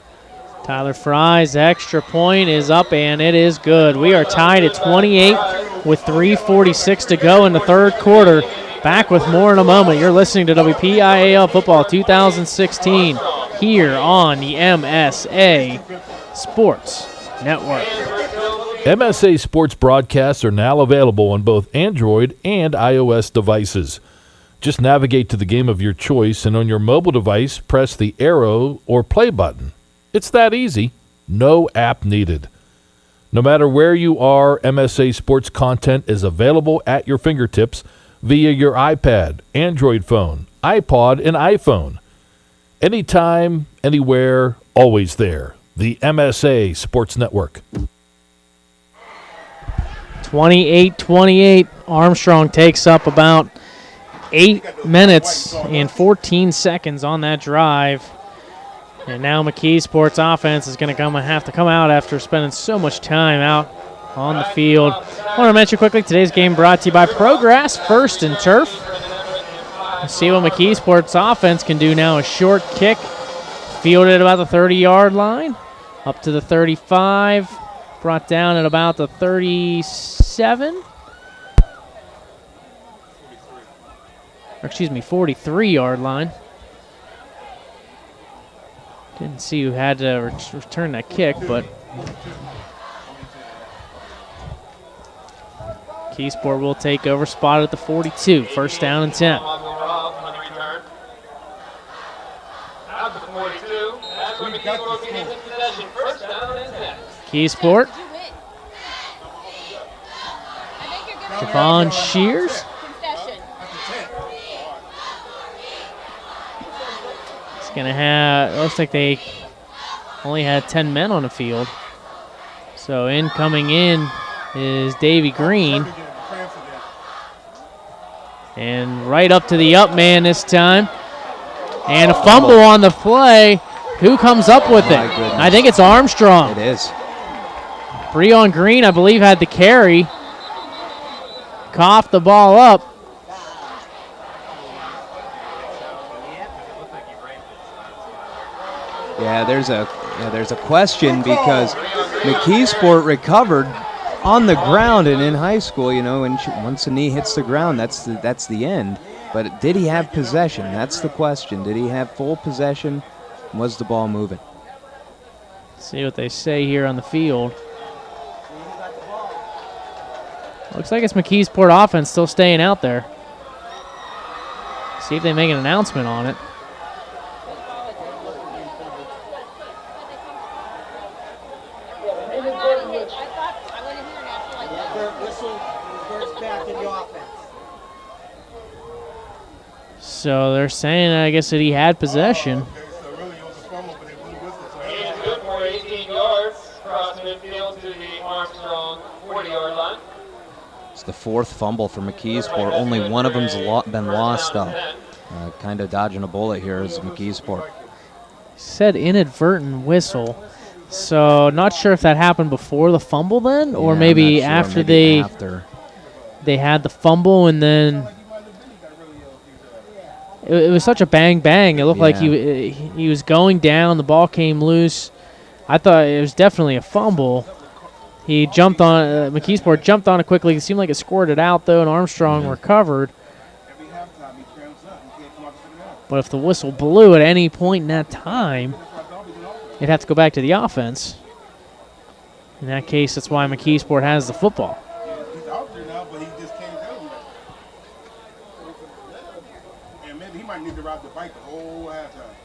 Tyler Fry's extra point is up, and it is good. We are tied at 28 with 3:46 to go in the 3rd quarter. Back with more in a moment. You're listening to WPIAL Football 2016 here on the MSA Sports Network. MSA Sports broadcasts are now available on both Android and iOS devices. Just navigate to the game of your choice, and on your mobile device, press the arrow or play button. It's that easy. No app needed. No matter where you are, MSA Sports content is available at your fingertips via your iPad, Android phone, iPod, and iPhone. Anytime, anywhere, always there. The MSA Sports Network. 28-28. Armstrong takes up about 8 minutes and 14 seconds on that drive. And now McKeesport's offense is going to have to come out after spending so much time out on the field. I want to mention quickly, today's game brought to you by Progress First and Turf. Let's see what McKeesport's offense can do now. A short kick, fielded about the 30-yard line, up to the 35, brought down at about the 37. 43-yard line. Didn't see who had to return that kick, but McKeesport will take over, spot at the 42. 1st down and 10. McKeesport. Javon Shears. Gonna have, looks like they only had 10 men on the field. So coming in is Davey Green. And right up to the up man this time. And a fumble on the play. Who comes up with it? I think it's Armstrong. It is. Breon Green, I believe, had the carry. Coughed the ball up. Yeah, there's a question because McKeesport recovered on the ground, and in high school, once the knee hits the ground, that's the end. But did he have possession? That's the question. Did he have full possession? Was the ball moving? See what they say here on the field. Looks like it's McKeesport offense still staying out there. See if they make an announcement on it. So they're saying, I guess, that he had possession. He's good for 18 yards. Cross midfield to the Armstrong 40-yard line. It's the 4th fumble for McKeesport. Only one of them's been lost, though. Kind of dodging a bullet here is McKeesport. Said inadvertent whistle. So not sure if that happened before the fumble then, or Yeah, maybe I'm not sure. after Maybe after. they had the fumble, and then it was such a bang bang. It looked like he was going down. The ball came loose. I thought it was definitely a fumble. He jumped on McKeesport jumped on it quickly. It seemed like it squirted out though, and Armstrong recovered. But if the whistle blew at any point in that time, it'd have to go back to the offense. In that case, that's why McKeesport has the football. He's out there now, but he just can't tell you that. And maybe he might need to ride the bike the whole halftime.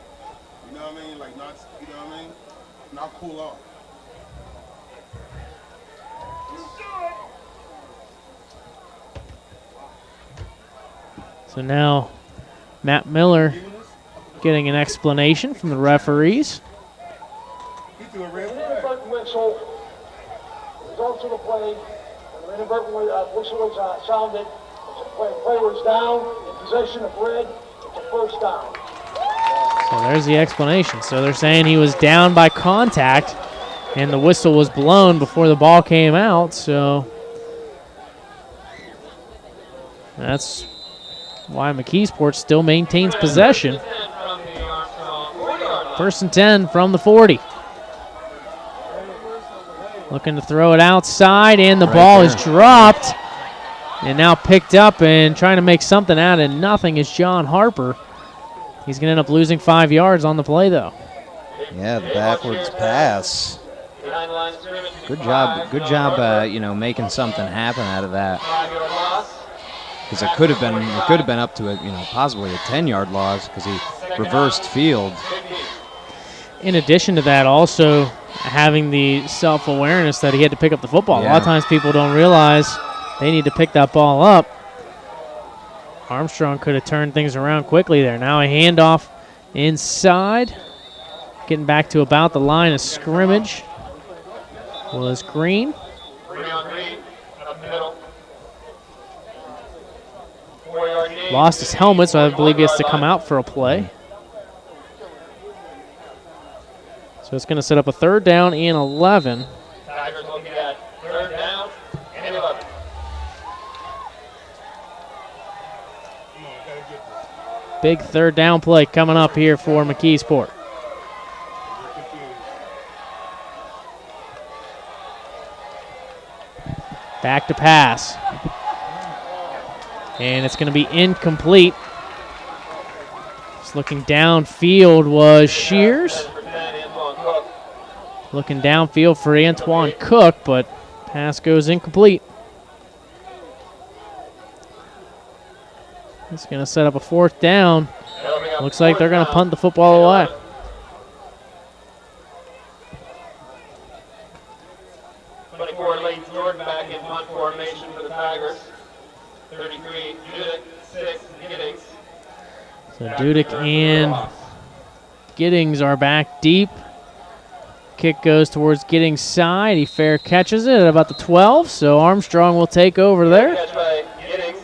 You know what I mean? Like not, you know what I mean? Not cool off. So now Matt Miller getting an explanation from the referees. Inadvertent whistle results of the play. When the inadvertent whistle was sounded, the player was down in possession of red. It's a first down. So there's the explanation. So they're saying he was down by contact, and the whistle was blown before the ball came out. So that's why McKeesport still maintains possession. First and 10 from the 40. Looking to throw it outside, and the ball is dropped. And now picked up and trying to make something out of nothing is John Harper. He's going to end up losing 5 yards on the play, though. Yeah, the backwards pass. Good job, making something happen out of that. Because it could have been up to possibly a 10-yard loss because he reversed field. In addition to that, also having the self-awareness that he had to pick up the football. Yeah. A lot of times people don't realize they need to pick that ball up. Armstrong could have turned things around quickly there. Now a handoff inside. Getting back to about the line of scrimmage was Green. Lost his helmet, so I believe he has to come out for a play. So it's going to set up a 3rd down and 11. Tigers looking at 3rd down and 11. Big 3rd down play coming up here for McKeesport. Back to pass. And it's going to be incomplete. Just looking downfield was Shears. Looking downfield for Antoine Cook, but pass goes incomplete. It's going to set up a 4th down. Looks like they're going to punt the football away. Lane Jordan back in punt formation for the Tigers. 33, Dudek, 6, Giddings. So Dudek and Giddings are back deep. Kick goes towards Giddings' side. He fair catches it at about the 12, so Armstrong will take over there. Catch by Giddings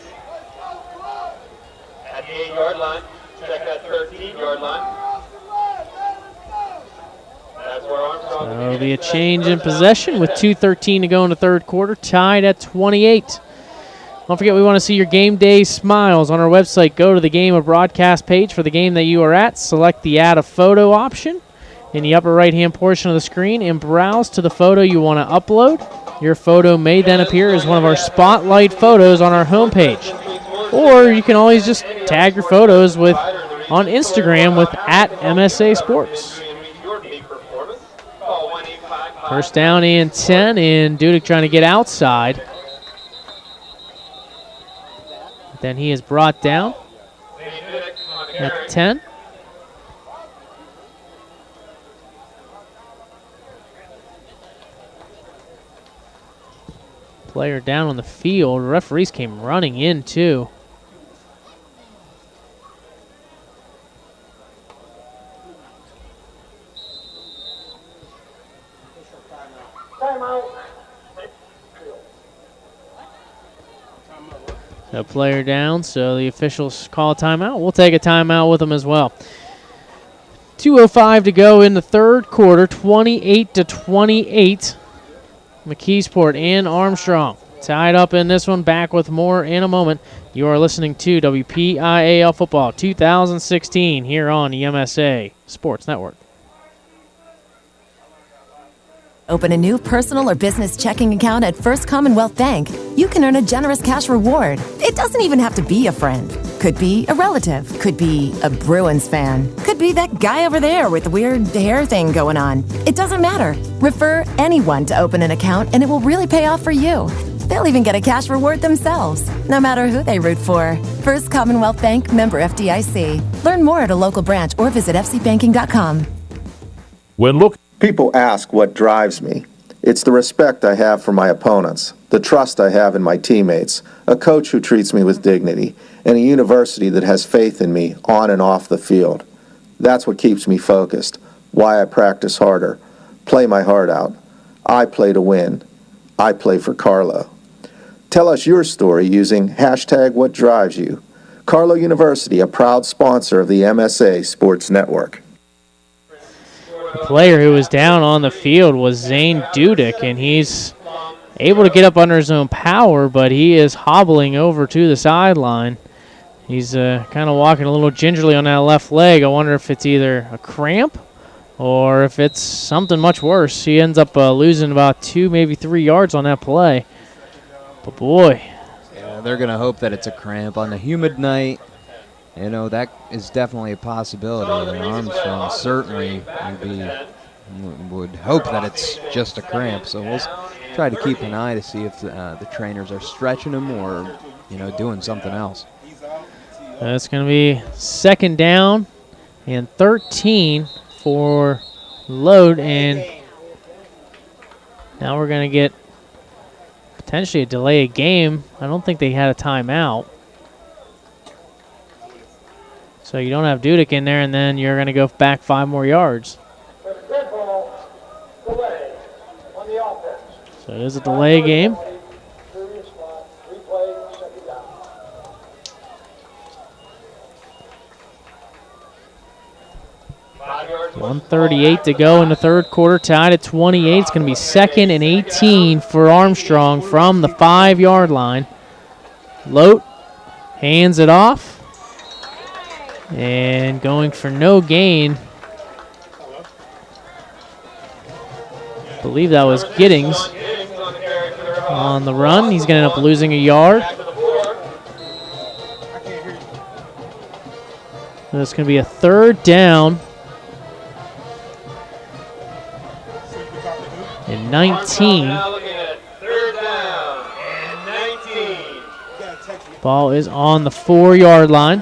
at the 8-yard line. Check that 13-yard line. That's where Armstrong. So it'll be a change in possession with 2:13 to go in the 3rd quarter, tied at 28. Don't forget, we want to see your game day smiles on our website. Go to the game or broadcast page for the game that you are at. Select the add a photo option in the upper right-hand portion of the screen and browse to the photo you want to upload. Your photo may then appear as one of our spotlight photos on our homepage. Or you can always just tag your photos on Instagram with @MSA Sports. First down and 10, and Dudek trying to get outside. Then he is brought down at 10. Player down on the field. Referees came running in too. A player down, so the officials call a timeout. We'll take a timeout with them as well. 2:05 to go in the third quarter, 28-28. McKeesport and Armstrong tied up in this one. Back with more in a moment. You are listening to WPIAL Football 2016 here on the MSA Sports Network. Open a new personal or business checking account at First Commonwealth Bank. You can earn a generous cash reward. It doesn't even have to be a friend. Could be a relative. Could be a Bruins fan. Could be that guy over there with the weird hair thing going on. It doesn't matter. Refer anyone to open an account and it will really pay off for you. They'll even get a cash reward themselves, no matter who they root for. First Commonwealth Bank, member FDIC. Learn more at a local branch or visit fcbanking.com. People ask what drives me. It's the respect I have for my opponents, the trust I have in my teammates, a coach who treats me with dignity, and a university that has faith in me on and off the field. That's what keeps me focused, why I practice harder, play my heart out. I play to win. I play for Carlo. Tell us your story using #WhatDrivesYou. Carlo University, a proud sponsor of the MSA Sports Network. The player who was down on the field was Zane Dudek, and he's able to get up under his own power, but he is hobbling over to the sideline. He's kind of walking a little gingerly on that left leg. I wonder if it's either a cramp or if it's something much worse. He ends up losing about 2, maybe 3 yards on that play. But boy. Yeah, they're going to hope that it's a cramp on a humid night. You know, that is definitely a possibility. And Armstrong certainly would hope that it's just a cramp. So we'll try to keep an eye to see if the trainers are stretching him or, doing something else. That's going to be second down and 13 for Load. And now we're going to get potentially a delay of game. I don't think they had a timeout. So you don't have Dudek in there, and then you're going to go back 5 more yards. So it is a delay game. .138 to go in the third quarter, tied at 28. It's going to be 2nd and 18 for Armstrong from the 5-yard line. Lote hands it off. And going for no gain. I believe that was Giddings on the run. He's going to end up losing a yard. So it's going to be a third down. And 19. Ball is on the 4-yard line.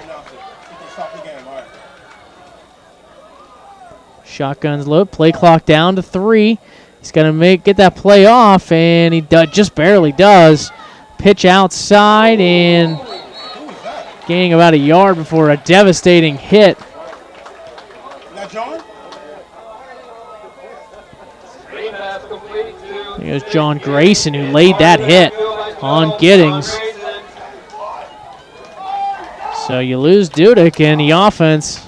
Shotguns load. Play clock down to 3. He's going to get that play off, and he just barely does. Pitch outside and gaining about a yard before a devastating hit. There's John Grayson who laid that hit on Giddings. So you lose Dudek, and the offense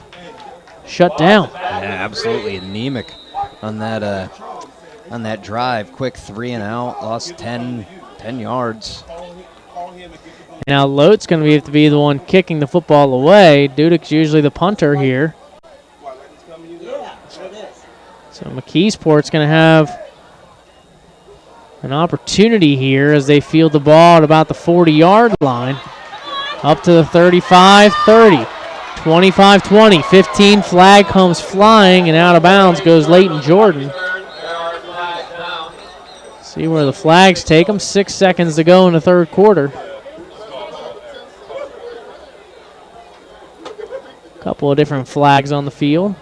shut down. Yeah, absolutely anemic on that drive. Quick 3 and out, lost 10 yards. Now Lote's going to have to be the one kicking the football away. Dudek's usually the punter here. So McKeesport's going to have an opportunity here as they field the ball at about the 40-yard line. Up to the 35-30. 25-20, 15 flag comes flying, and out of bounds goes Leighton Jordan. See where the flags take them. 6 seconds to go in the third quarter. Couple of different flags on the field.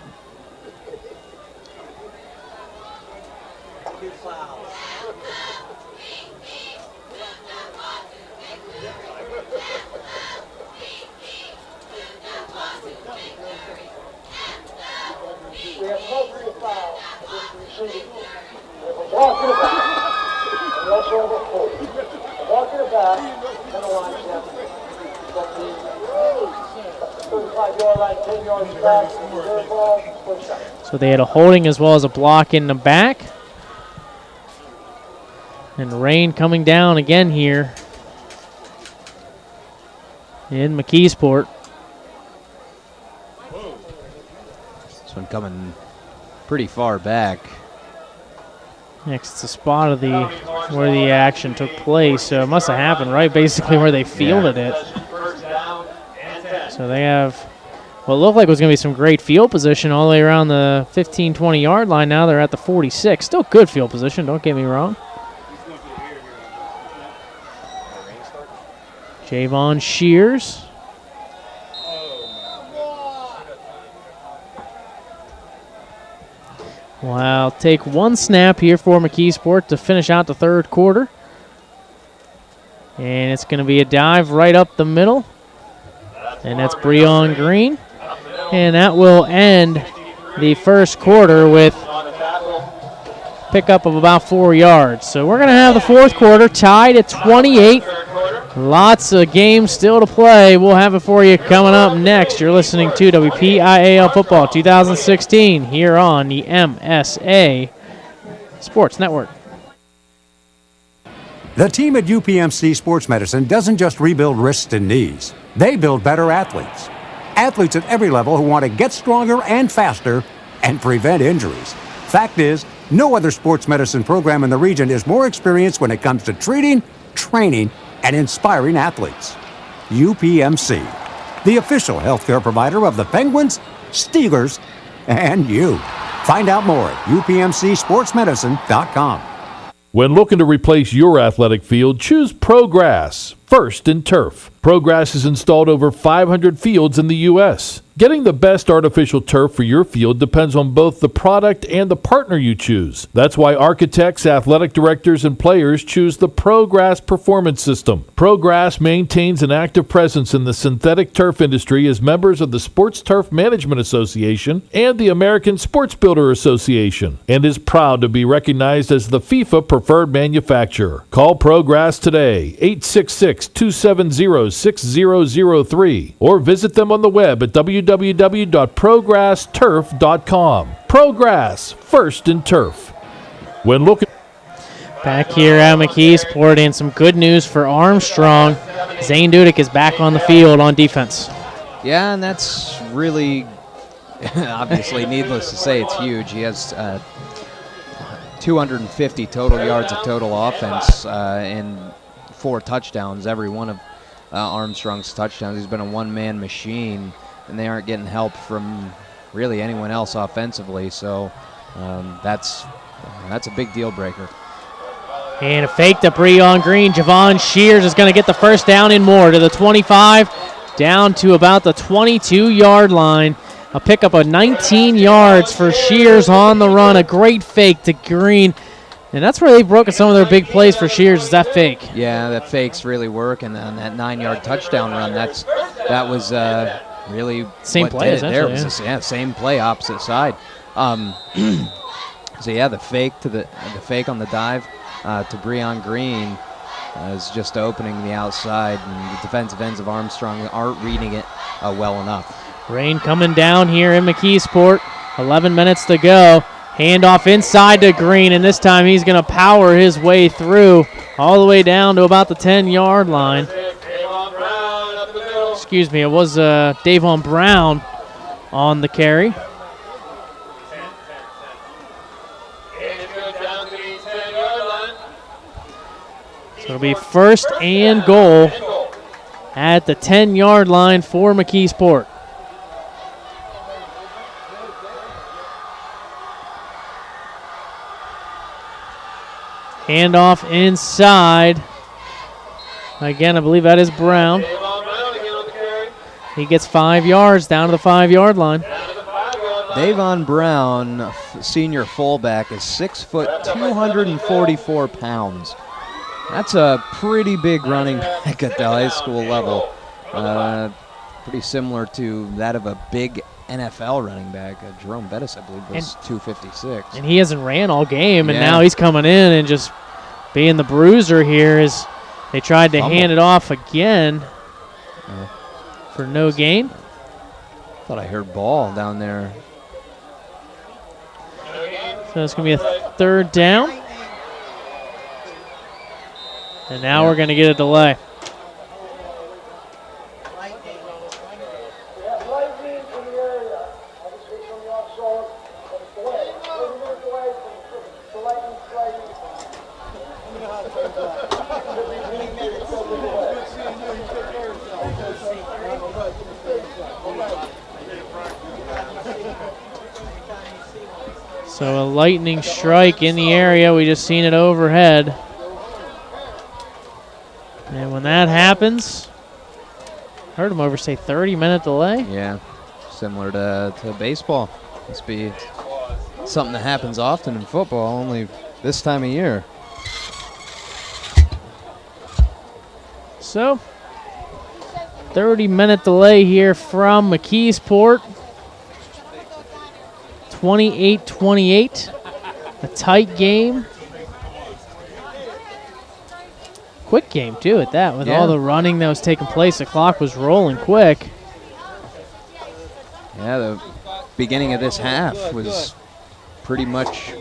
35-yard line, 10 yards back, reserve ball, first down. So they had a holding as well as a block in the back. And rain coming down again here in McKeesport. This one coming pretty far back. Next, it's the spot of where the action took place, so it must have happened right basically where they fielded it. So they have what looked like was going to be some great field position all the way around the 15, 20-yard line. Now they're at the 46. Still good field position, don't get me wrong. Javon Shears. Well, take one snap here for McKeesport to finish out the third quarter. And it's going to be a dive right up the middle. And that's Breon Green. And that will end the first quarter with pickup of about 4 yards. So we're going to have the fourth quarter tied at 28. Lots of games still to play. We'll have it for you coming up next. You're listening to WPIAL Football 2016 here on the MSA Sports Network. The team at UPMC Sports Medicine doesn't just rebuild wrists and knees. They build better athletes. Athletes at every level who want to get stronger and faster and prevent injuries. Fact is, no other sports medicine program in the region is more experienced when it comes to treating, training, and inspiring athletes. UPMC, the official healthcare provider of the Penguins, Steelers, and you. Find out more at upmcsportsmedicine.com. When looking to replace your athletic field, choose ProGrass, first in turf. ProGrass has installed over 500 fields in the U.S. Getting the best artificial turf for your field depends on both the product and the partner you choose. That's why architects, athletic directors, and players choose the ProGrass Performance System. ProGrass maintains an active presence in the synthetic turf industry as members of the Sports Turf Management Association and the American Sports Builder Association, and is proud to be recognized as the FIFA preferred manufacturer. Call ProGrass today, 866-270-6003, or visit them on the web at www.progressturf.com. ProGrass, first in turf. When looking back here at McKeesport, and some good news for Armstrong. Zane Dudek is back on the field on defense. Yeah, and that's really, obviously, needless to say, it's huge. He has 250 total yards of total offense and 4 touchdowns, every one of Armstrong's touchdowns. He's been a one-man machine, and they aren't getting help from really anyone else offensively, so that's a big deal breaker. And a fake to Breon Green. Javon Shears is going to get the first down and more to the 25, down to about the 22-yard line. A pickup of 19 yards for Shears on the run. A great fake to Green. And that's where they've broken some of their big plays for Shears, is that fake. Yeah, that fakes really work, and on that 9-yard touchdown run, that was really same play. There was same play, opposite side. So yeah, the fake on the dive to Breon Green is just opening the outside, and the defensive ends of Armstrong aren't reading it well enough. Rain coming down here in McKeesport. 11 minutes to go. Handoff inside to Green, and this time he's going to power his way through all the way down to about the 10-yard line. Excuse me, it was Davon Brown on the carry. So it'll be first and goal at the 10-yard line for McKeesport. Handoff inside. Again, I believe that is Brown. He gets 5 yards down to the 5-yard line. Davon Brown, senior fullback, is 6 foot, 244 pounds. That's a pretty big running back at the high school level. Pretty similar to that of a big NFL running back. Jerome Bettis, I believe, was 256. And he hasn't ran all game, and now he's coming in and just being the bruiser here as they tried to hand it off again for no gain. Thought I heard ball down there. So it's going to be a third down. And now we're going to get a delay. So a lightning strike in the area. We just seen it overhead. And when that happens, heard him over say 30-minute delay. Yeah, similar to baseball. Must be something that happens often in football, only this time of year. So 30-minute delay here from McKeesport. 28-28, a tight game. Quick game, too, at that. With all the running that was taking place, the clock was rolling quick. Yeah, the beginning of this half was pretty much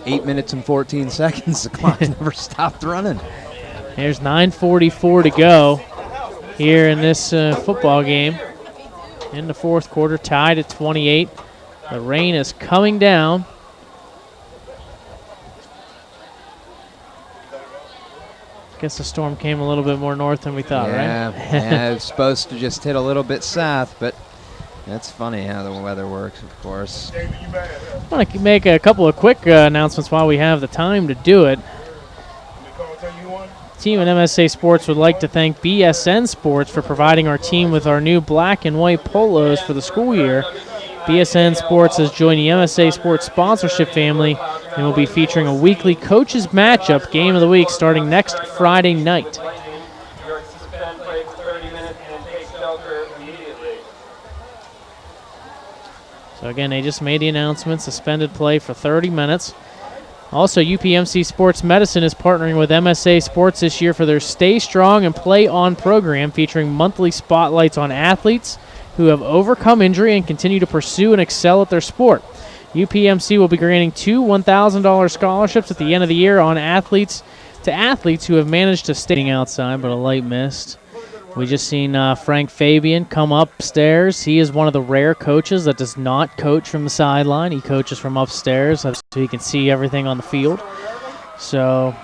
8 minutes and 14 seconds. The clock never stopped running. There's 9:44 to go here in this football game. In the fourth quarter, tied at 28. The rain is coming down. Guess the storm came a little bit more north than we thought, right? Yeah, it's supposed to just hit a little bit south, but that's funny how the weather works, of course. I want to make a couple of quick announcements while we have the time to do it. Team at MSA Sports would like to thank BSN Sports for providing our team with our new black and white polos for the school year. BSN Sports has joined the MSA Sports sponsorship family and will be featuring a weekly coaches matchup game of the week starting next Friday night. So again, they just made the announcement, suspended play for 30 minutes. Also, UPMC Sports Medicine is partnering with MSA Sports this year for their Stay Strong and Play On program, featuring monthly spotlights on athletes who have overcome injury and continue to pursue and excel at their sport. UPMC will be granting 2 $1,000 scholarships at the end of the year on athletes who have managed to stay outside, but a light mist. We just seen Frank Fabian come upstairs. He is one of the rare coaches that does not coach from the sideline. He coaches from upstairs so he can see everything on the field. So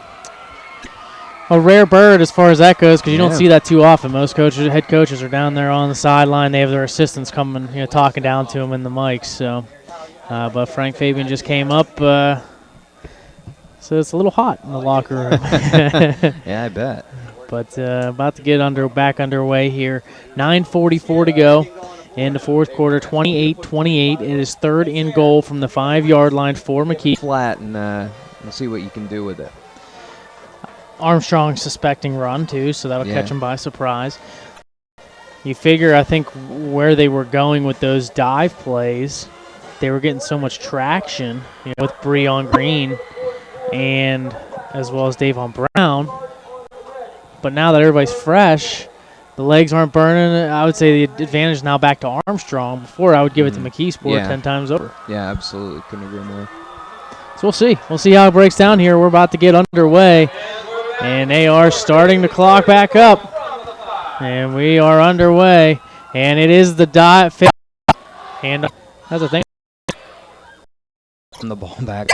a rare bird as far as that goes, because you don't see that too often. Most coaches, head coaches, are down there on the sideline. They have their assistants coming, talking down to them in the mics. So, but Frank Fabian just came up, so it's a little hot in the locker room. Yeah, I bet. But about to get back underway here. 9:44 to go in the fourth quarter. 28-28. It is third and goal from the 5-yard line for McKee. Flat, and we'll see what you can do with it. Armstrong suspecting run, too, so that'll catch him by surprise. You figure, I think, where they were going with those dive plays, they were getting so much traction with Breon Green and as well as Davon Brown. But now that everybody's fresh, the legs aren't burning. I would say the advantage is now back to Armstrong. Before, I would give it to McKeesport 10 times over. Yeah, absolutely. Couldn't agree more. So we'll see. We'll see how it breaks down here. We're about to get underway. And they are starting the clock back up. And we are underway. And it is the dive. And that's the thing. The ball back.